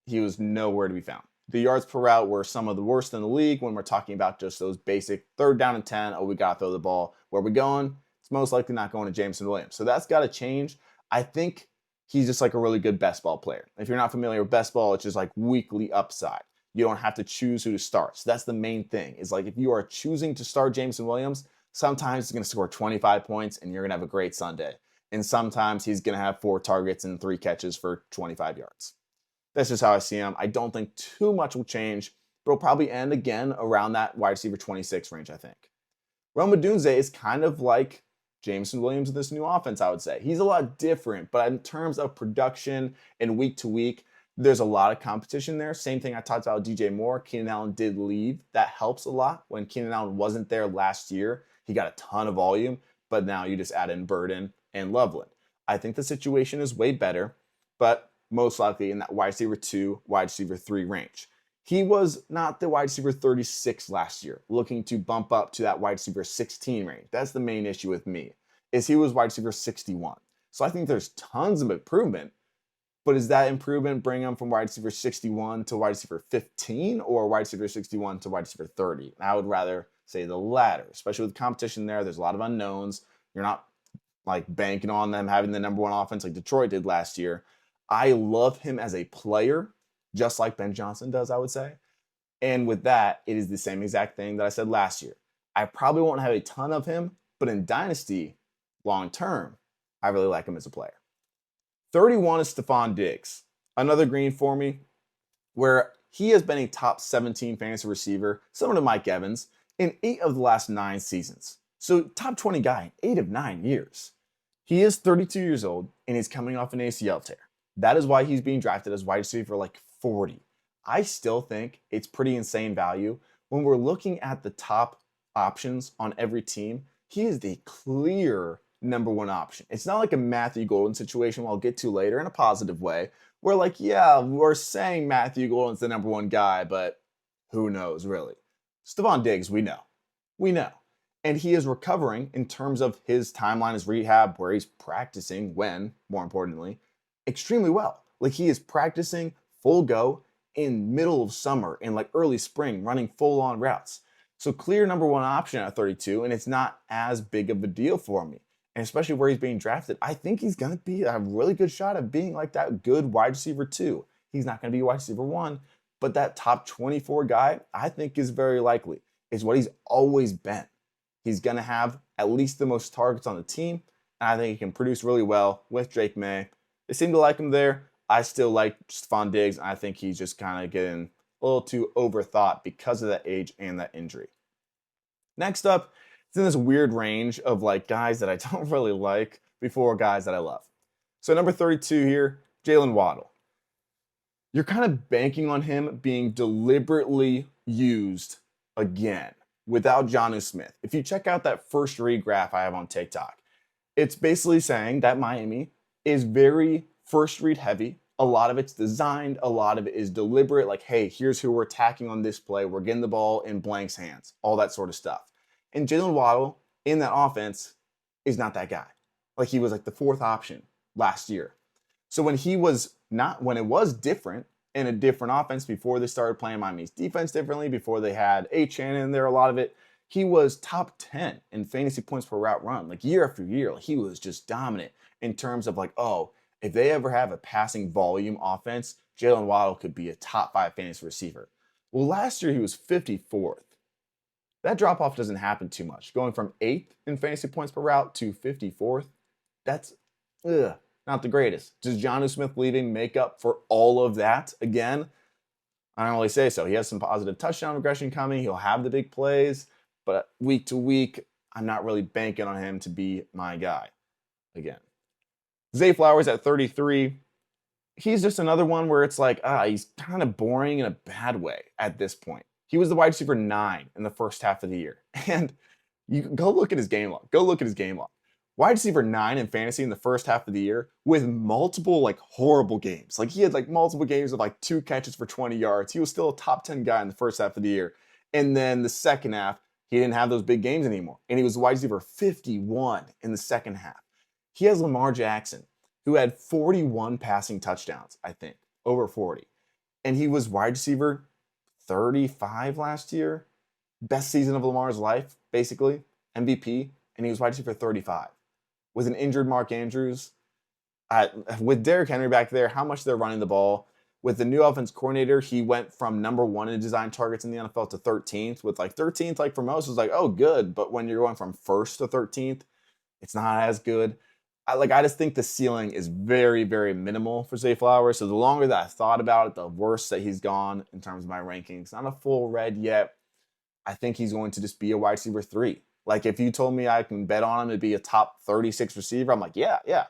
A: he was nowhere to be found. The yards per route were some of the worst in the league when we're talking about just those basic 3rd down and 10. Oh, we got to throw the ball. Where are we going? It's most likely not going to Jameson Williams. So that's got to change. I think he's just like a really good best ball player. If you're not familiar with best ball, it's just like weekly upside. You don't have to choose who to start. So that's the main thing. Is like if you are choosing to start Jameson Williams, sometimes he's going to score 25 points and you're going to have a great Sunday. And sometimes he's going to have 4 targets and 3 catches for 25 yards. That's just how I see him. I don't think too much will change, but it'll probably end again around that wide receiver 26 range, I think. Rome Odunze is kind of like Jameson Williams in this new offense, I would say. He's a lot different, but in terms of production and week to week, there's a lot of competition there. Same thing I talked about DJ Moore. Keenan Allen did leave. That helps a lot. When Keenan Allen wasn't there last year, he got a ton of volume, but now you just add in Burden and Loveland. I think the situation is way better, but most likely in that wide receiver 2, wide receiver 3 range. He was not the wide receiver 36 last year, looking to bump up to that wide receiver 16 range. That's the main issue with me, is he was wide receiver 61. So I think there's tons of improvement, but is that improvement bring him from wide receiver 61 to wide receiver 15 or wide receiver 61 to wide receiver 30? And I would rather say the latter, especially with competition there. There's a lot of unknowns. You're not like banking on them having the number 1 offense like Detroit did last year. I love him as a player, just like Ben Johnson does, I would say. And with that, it is the same exact thing that I said last year. I probably won't have a ton of him, but in Dynasty, long term, I really like him as a player. 31 is Stephon Diggs, another green for me, where he has been a top 17 fantasy receiver, similar to Mike Evans, in 8 of the last 9 seasons. So top 20 guy in 8 of 9 years. He is 32 years old, and he's coming off an ACL tear. That is why he's being drafted as wide receiver like 40. I still think it's pretty insane value. When we're looking at the top options on every team, he is the clear number 1 option. It's not like a Matthew Golden situation, I'll get to later in a positive way, where like, yeah, we're saying Matthew Golden's the number 1 guy, but who knows really. Stephon Diggs, we know. We know. And he is recovering in terms of his timeline, his rehab, where he's practicing when, more importantly, extremely well. Like he is practicing full go in middle of summer and like early spring running full on routes. So clear number 1 option at 32, and it's not as big of a deal for me. And especially where he's being drafted, I think he's going to be a really good shot at being like that good wide receiver 2. He's not going to be wide receiver 1, but that top 24 guy, I think is very likely. It's what he's always been. He's going to have at least the most targets on the team, and I think he can produce really well with Drake May. They seem to like him there. I still like Stephon Diggs. I think he's just kind of getting a little too overthought because of that age and that injury. Next up, it's in this weird range of like guys that I don't really like before guys that I love. So number 32 here, Jalen Waddle. You're kind of banking on him being deliberately used again without Jonnu Smith. If you check out that first read graph I have on TikTok, it's basically saying that Miami is very first read heavy. A lot of it's designed, a lot of it is deliberate, like, hey, here's who we're attacking on this play. We're getting the ball in Blank's hands, all that sort of stuff. And Jalen Waddle in that offense is not that guy. Like he was like the 4th option last year. So when it was different in a different offense before they started playing Miami's defense differently, before they had Achane in there, a lot of it, he was top 10 in fantasy points per route run, like year after year. Like he was just dominant in terms of like, oh, if they ever have a passing volume offense, Jalen Waddle could be a top 5 fantasy receiver. Well, last year he was 54th. That drop off doesn't happen too much. Going from 8th in fantasy points per route to 54th, that's not the greatest. Does Jonnu Smith leaving make up for all of that again? I don't really say so. He has some positive touchdown regression coming. He'll have the big plays, but week to week, I'm not really banking on him to be my guy again. Zay Flowers at 33. He's just another one where it's like, he's kind of boring in a bad way at this point. He was the wide receiver 9 in the first half of the year. And you go look at his game log. Wide receiver 9 in fantasy in the first half of the year with multiple like horrible games. Like he had like multiple games of like 2 catches for 20 yards. He was still a top 10 guy in the first half of the year. And then the second half, he didn't have those big games anymore. And he was wide receiver 51 in the second half. He has Lamar Jackson, who had 41 passing touchdowns, I think, over 40. And he was wide receiver 35 last year. Best season of Lamar's life, basically. MVP. and he was wide receiver 35. With an injured Mark Andrews, with Derrick Henry back there, how much they're running the ball. With the new offense coordinator, he went from number one in design targets in the NFL to 13th. With like 13th, like for most, was like, oh, good. But when you're going from first to 13th, it's not as good. I just think the ceiling is very, very minimal for Zay Flowers. So the longer that I thought about it, the worse that he's gone in terms of my rankings. Not a full red yet. I think he's going to just be a wide receiver 3. Like if you told me I can bet on him to be a top 36 receiver, I'm like, yeah.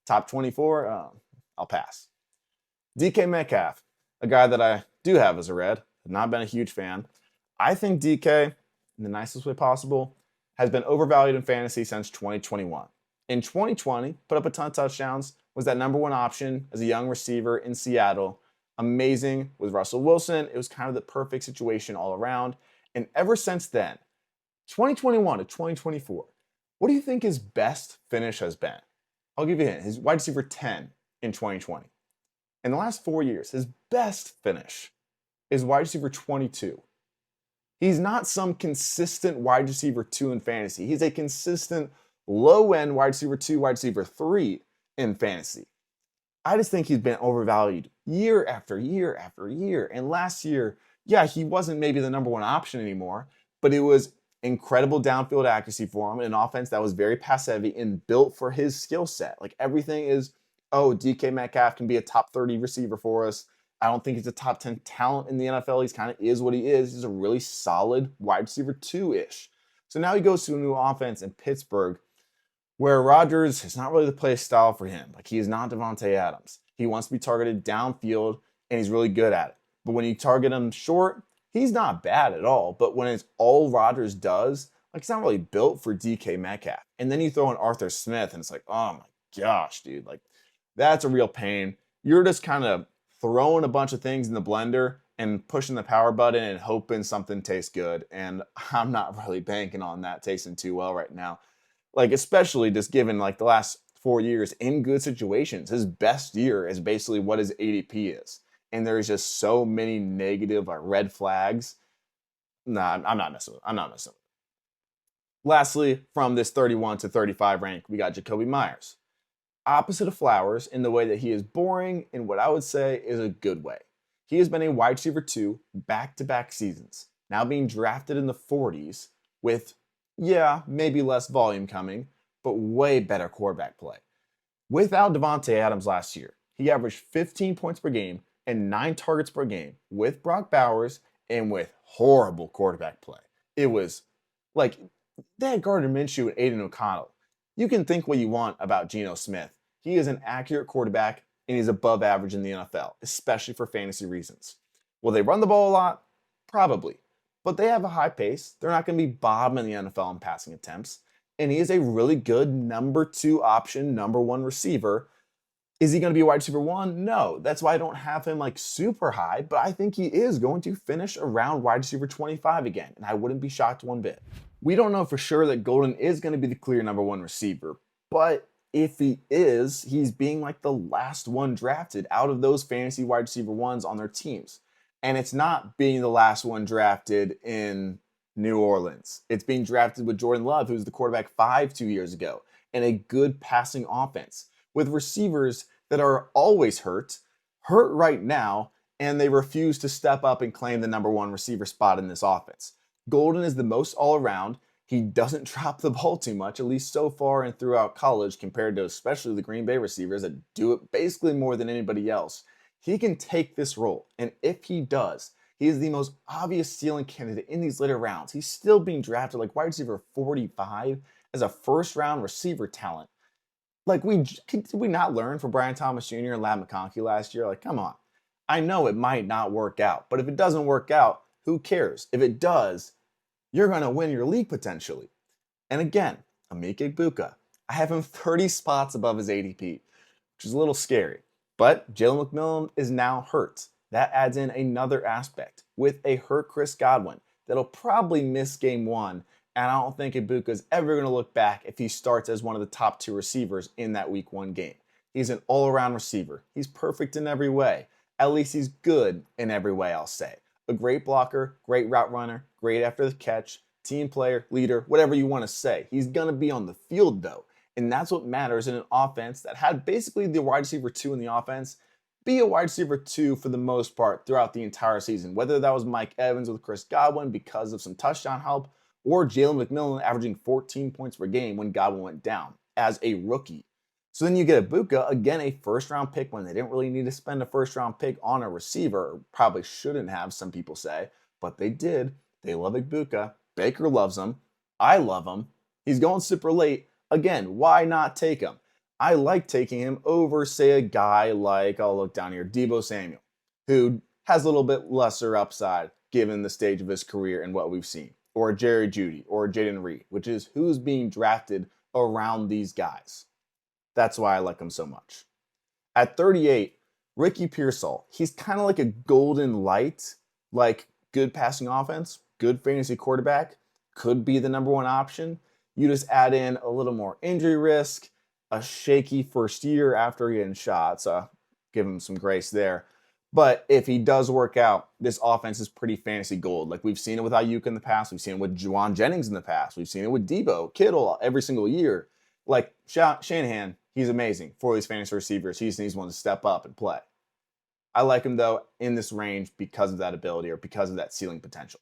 A: Top 24, I'll pass. DK Metcalf, a guy that I do have as a red, have not been a huge fan. I think DK, in the nicest way possible, has been overvalued in fantasy since 2021. In 2020, put up a ton of touchdowns, was that number one option as a young receiver in Seattle. Amazing with Russell Wilson. It was kind of the perfect situation all around. And ever since then, 2021 to 2024, what do you think his best finish has been? I'll give you a hint. His wide receiver 10 in 2020. In the last 4 years, his best finish is wide receiver 22. He's not some consistent wide receiver 2 in fantasy. He's a consistent low-end wide receiver 2, wide receiver 3 in fantasy. I just think he's been overvalued year after year after year. And last year, yeah, he wasn't maybe the number one option anymore, but it was incredible downfield accuracy for him, an offense that was very pass-heavy and built for his skill set. Like everything is, oh, DK Metcalf can be a top 30 receiver for us. I don't think he's a top 10 talent in the NFL. He's kind of is what he is. He's a really solid wide receiver 2-ish. So now he goes to a new offense in Pittsburgh where Rodgers is not really the play style for him. Like he is not Devontae Adams. He wants to be targeted downfield and he's really good at it. But when you target him short, he's not bad at all. But when it's all Rodgers does, like it's not really built for DK Metcalf. And then you throw in Arthur Smith and it's like, oh my gosh, dude. Like that's a real pain. You're just kind of throwing a bunch of things in the blender and pushing the power button and hoping something tastes good. And I'm not really banking on that tasting too well right now. Like, especially just given like the last 4 years in good situations, his best year is basically what his ADP is. And there's just so many negative like red flags. Nah, I'm not messing with it. I'm not messing with it. Lastly, from this 31 to 35 rank, we got Jacoby Myers. Opposite of Flowers in the way that he is boring in what I would say is a good way. He has been a wide receiver 2 back-to-back seasons, now being drafted in the 40s with, yeah, maybe less volume coming, but way better quarterback play. Without Devontae Adams last year, he averaged 15 points per game and 9 targets per game with Brock Bowers and with horrible quarterback play. It was like, they had Gardner Minshew and Aiden O'Connell. You can think what you want about Geno Smith. He is an accurate quarterback and he's above average in the NFL, especially for fantasy reasons. Will they run the ball a lot? Probably. But they have a high pace. They're not going to be bottom in the NFL in passing attempts. And he is a really good number 2 option, number 1 receiver. Is he going to be a wide receiver 1? No. That's why I don't have him like super high, but I think he is going to finish around wide receiver 25 again, and I wouldn't be shocked one bit. We don't know for sure that Golden is going to be the clear number 1 receiver, but if he is, he's being like the last one drafted out of those fantasy wide receiver 1s on their teams. And it's not being the last one drafted in New Orleans. It's being drafted with Jordan Love, who was the quarterback 5 2 years ago, and a good passing offense with receivers that are always hurt right now, and they refuse to step up and claim the number 1 receiver spot in this offense. Golden is the most all-around. He doesn't drop the ball too much, at least so far and throughout college, compared to especially the Green Bay receivers that do it basically more than anybody else. He can take this role, and if he does, he is the most obvious ceiling candidate in these later rounds. He's still being drafted like wide receiver 45 as a first-round receiver talent. Like, did we not learn from Brian Thomas Jr. and Ladd McConkey last year? Like, come on. I know it might not work out, but if it doesn't work out, who cares? If it does, you're going to win your league potentially. And again, Emeka Egbuka. I have him 30 spots above his ADP, which is a little scary. But Jalen McMillan is now hurt. That adds in another aspect with a hurt Chris Godwin that'll probably miss game 1. And I don't think Egbuka is ever going to look back if he starts as one of the top 2 receivers in that week 1 game. He's an all-around receiver. He's perfect in every way. At least he's good in every way, I'll say. A great blocker, great route runner, great after the catch, Team player, leader, whatever you want to say. He's going to be on the field, though. And that's what matters in an offense that had basically the wide receiver 2 in the offense be a wide receiver 2 for the most part throughout the entire season. Whether that was Mike Evans with Chris Godwin because of some touchdown help, or Jalen McMillan averaging 14 points per game when Godwin went down as a rookie. So then you get Ibuka, again, a first-round pick when they didn't really need to spend a first-round pick on a receiver. Probably shouldn't have, some people say, but they did. They love Ibuka. Baker loves him. I love him. He's going super late. Again, why not take him? I like taking him over, say, a guy like, I'll look down here, Deebo Samuel, who has a little bit lesser upside given the stage of his career and what we've seen. Or Jerry Jeudy, or Jaden Reed, which is who's being drafted around these guys. That's why I like him so much. At 38, Ricky Pearsall. He's kind of like a golden light, like good passing offense, good fantasy quarterback, could be the number one option. You just add in a little more injury risk, a shaky first year after getting shot, so give him some grace there. But if he does work out, this offense is pretty fantasy gold. Like we've seen it with Ayuk in the past. We've seen it with Juwan Jennings in the past. We've seen it with Debo, Kittle every single year. Like Shanahan, he's amazing for these fantasy receivers. He just needs one to step up and play. I like him, though, in this range because of that ability or because of that ceiling potential.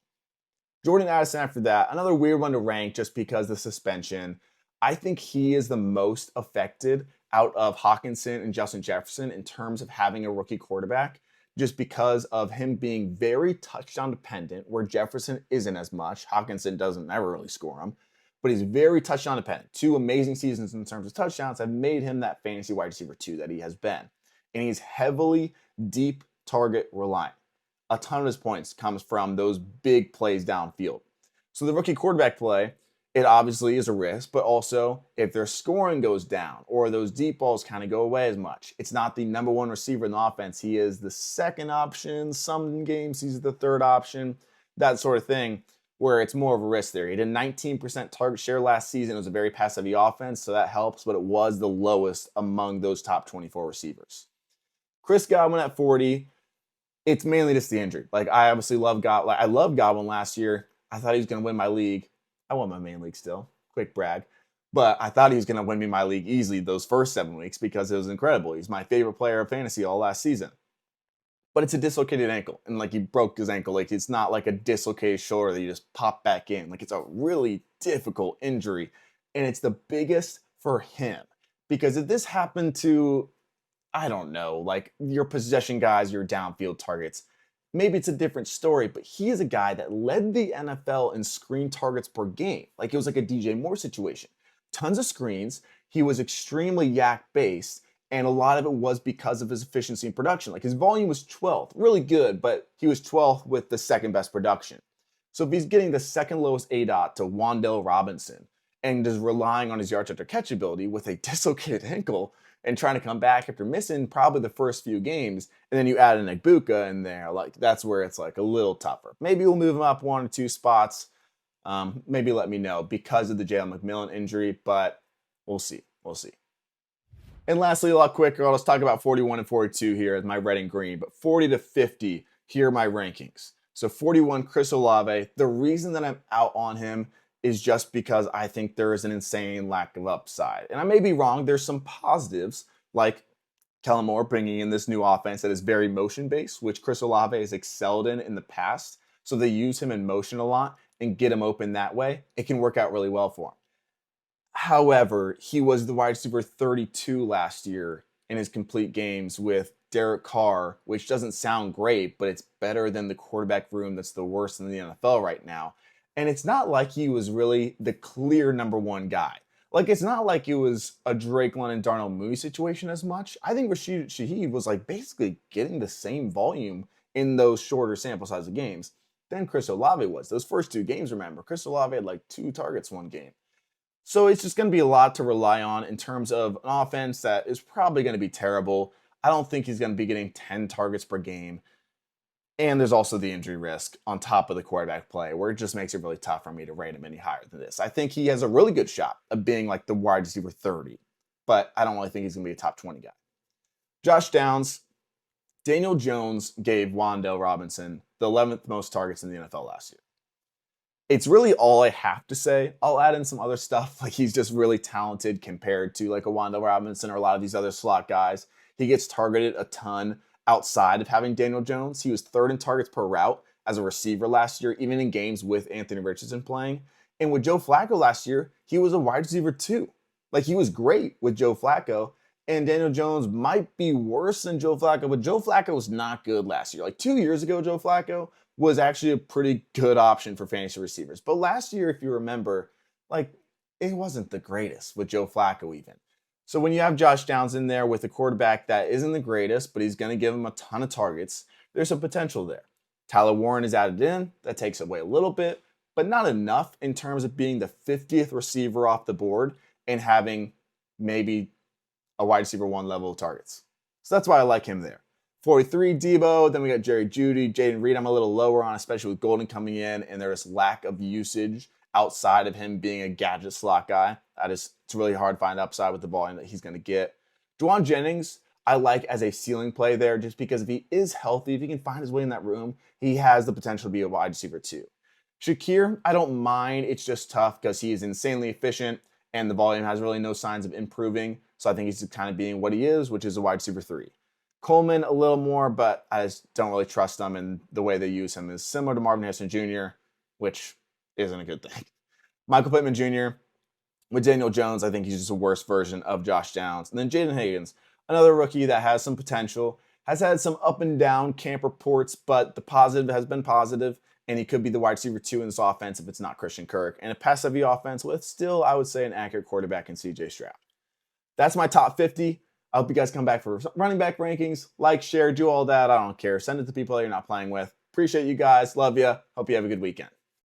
A: Jordan Addison after that, another weird one to rank just because of the suspension. I think he is the most affected out of Hawkinson and Justin Jefferson in terms of having a rookie quarterback, just because of him being very touchdown dependent, where Jefferson isn't as much. Hawkinson doesn't ever really score him, but he's very touchdown dependent. 2 amazing seasons in terms of touchdowns have made him that fantasy wide receiver 2 that he has been. And he's heavily deep target reliant. A ton of his points comes from those big plays downfield. So the rookie quarterback play, it obviously is a risk, but also if their scoring goes down or those deep balls kind of go away as much, it's not the number one receiver in the offense. He is the second option. Some games he's the third option, that sort of thing, where it's more of a risk there. He had a 19% target share last season. It was a very pass-heavy offense, so that helps, but it was the lowest among those top 24 receivers. Chris Godwin at 40, it's mainly just the injury. Like, I obviously love Godwin. I loved Godwin last year. I thought he was going to win my league. I won my main league still. Quick brag. But I thought he was going to win me my league easily those first 7 weeks because it was incredible. He's my favorite player of fantasy all last season. But it's a dislocated ankle. And, like, he broke his ankle. Like, it's not like a dislocated shoulder that you just pop back in. Like, it's a really difficult injury. And it's the biggest for him. Because if this happened to, I don't know, like your possession guys, your downfield targets, maybe it's a different story, but he is a guy that led the NFL in screen targets per game. Like it was like a DJ Moore situation. Tons of screens. He was extremely yak based, and a lot of it was because of his efficiency in production. Like his volume was 12th, really good, but he was 12th with the second best production. So if he's getting the second lowest ADOT to Wan'Dale Robinson and just relying on his yards after catch ability with a dislocated ankle, and trying to come back after missing probably the first few games, and then you add an Ibuka in there, like that's where it's like a little tougher. Maybe we'll move him up 1 or 2 spots. Maybe let me know because of the Jalen McMillan injury, but we'll see. We'll see. And lastly, a lot quicker, I'll just talk about 41 and 42 here as my red and green, but 40 to 50, here are my rankings. So 41, Chris Olave. The reason that I'm out on him is just because I think there is an insane lack of upside. And I may be wrong. There's some positives, like Kellen Moore bringing in this new offense that is very motion-based, which Chris Olave has excelled in the past. So they use him in motion a lot and get him open that way. It can work out really well for him. However, he was the wide receiver 32 last year in his complete games with Derek Carr, which doesn't sound great, but it's better than the quarterback room that's the worst in the NFL right now. And it's not like he was really the clear number one guy. Like, it's not like it was a Drake London Darnell Mooney situation as much. I think Rashid Shaheed was like basically getting the same volume in those shorter sample size of games than Chris Olave was. Those first 2 games, remember, Chris Olave had like 2 targets one game. So it's just going to be a lot to rely on in terms of an offense that is probably going to be terrible. I don't think he's going to be getting 10 targets per game. And there's also the injury risk on top of the quarterback play, where it just makes it really tough for me to rate him any higher than this. I think he has a really good shot of being like the wide receiver 30, but I don't really think he's going to be a top 20 guy. Josh Downs, Daniel Jones gave Wan'Dale Robinson the 11th most targets in the NFL last year. It's really all I have to say. I'll add in some other stuff, like he's just really talented compared to like a Wanda Robinson or a lot of these other slot guys. He gets targeted a ton outside of having Daniel Jones. He was third in targets per route as a receiver last year, even in games with Anthony Richardson playing. And with Joe Flacco last year, he was a wide receiver too. Like he was great with Joe Flacco. And Daniel Jones might be worse than Joe Flacco, but Joe Flacco was not good last year. Like 2 years ago, Joe Flacco was actually a pretty good option for fantasy receivers. But last year, if you remember, like it wasn't the greatest with Joe Flacco even. So when you have Josh Downs in there with a quarterback that isn't the greatest, but he's going to give him a ton of targets, there's some potential there. Tyler Warren is added in. That takes away a little bit, but not enough in terms of being the 50th receiver off the board and having maybe a wide receiver one level of targets. So that's why I like him there. 43, Debo. Then we got Jerry Jeudy. Jaden Reed, I'm a little lower on, especially with Golden coming in, and there's lack of usage outside of him being a gadget slot guy. It's really hard to find upside with the volume that he's going to get. Juwan Jennings, I like as a ceiling play there just because if he is healthy, if he can find his way in that room, he has the potential to be a wide receiver too. Shakir, I don't mind. It's just tough because he is insanely efficient and the volume has really no signs of improving. So I think he's kind of being what he is, which is a wide receiver 3. Coleman, a little more, but I just don't really trust him, and the way they use him is similar to Marvin Harrison Jr., which isn't a good thing. Michael Pittman Jr., with Daniel Jones, I think he's just a worse version of Josh Downs. And then Jaden Higgins, another rookie that has some potential, has had some up and down camp reports, but the positive has been positive, and he could be the wide receiver 2 in this offense if it's not Christian Kirk. And a pass-heavy offense with still, I would say, an accurate quarterback in CJ Stroud. That's my top 50. I hope you guys come back for running back rankings. Like, share, do all that. I don't care. Send it to people that you're not playing with. Appreciate you guys. Love you. Hope you have a good weekend.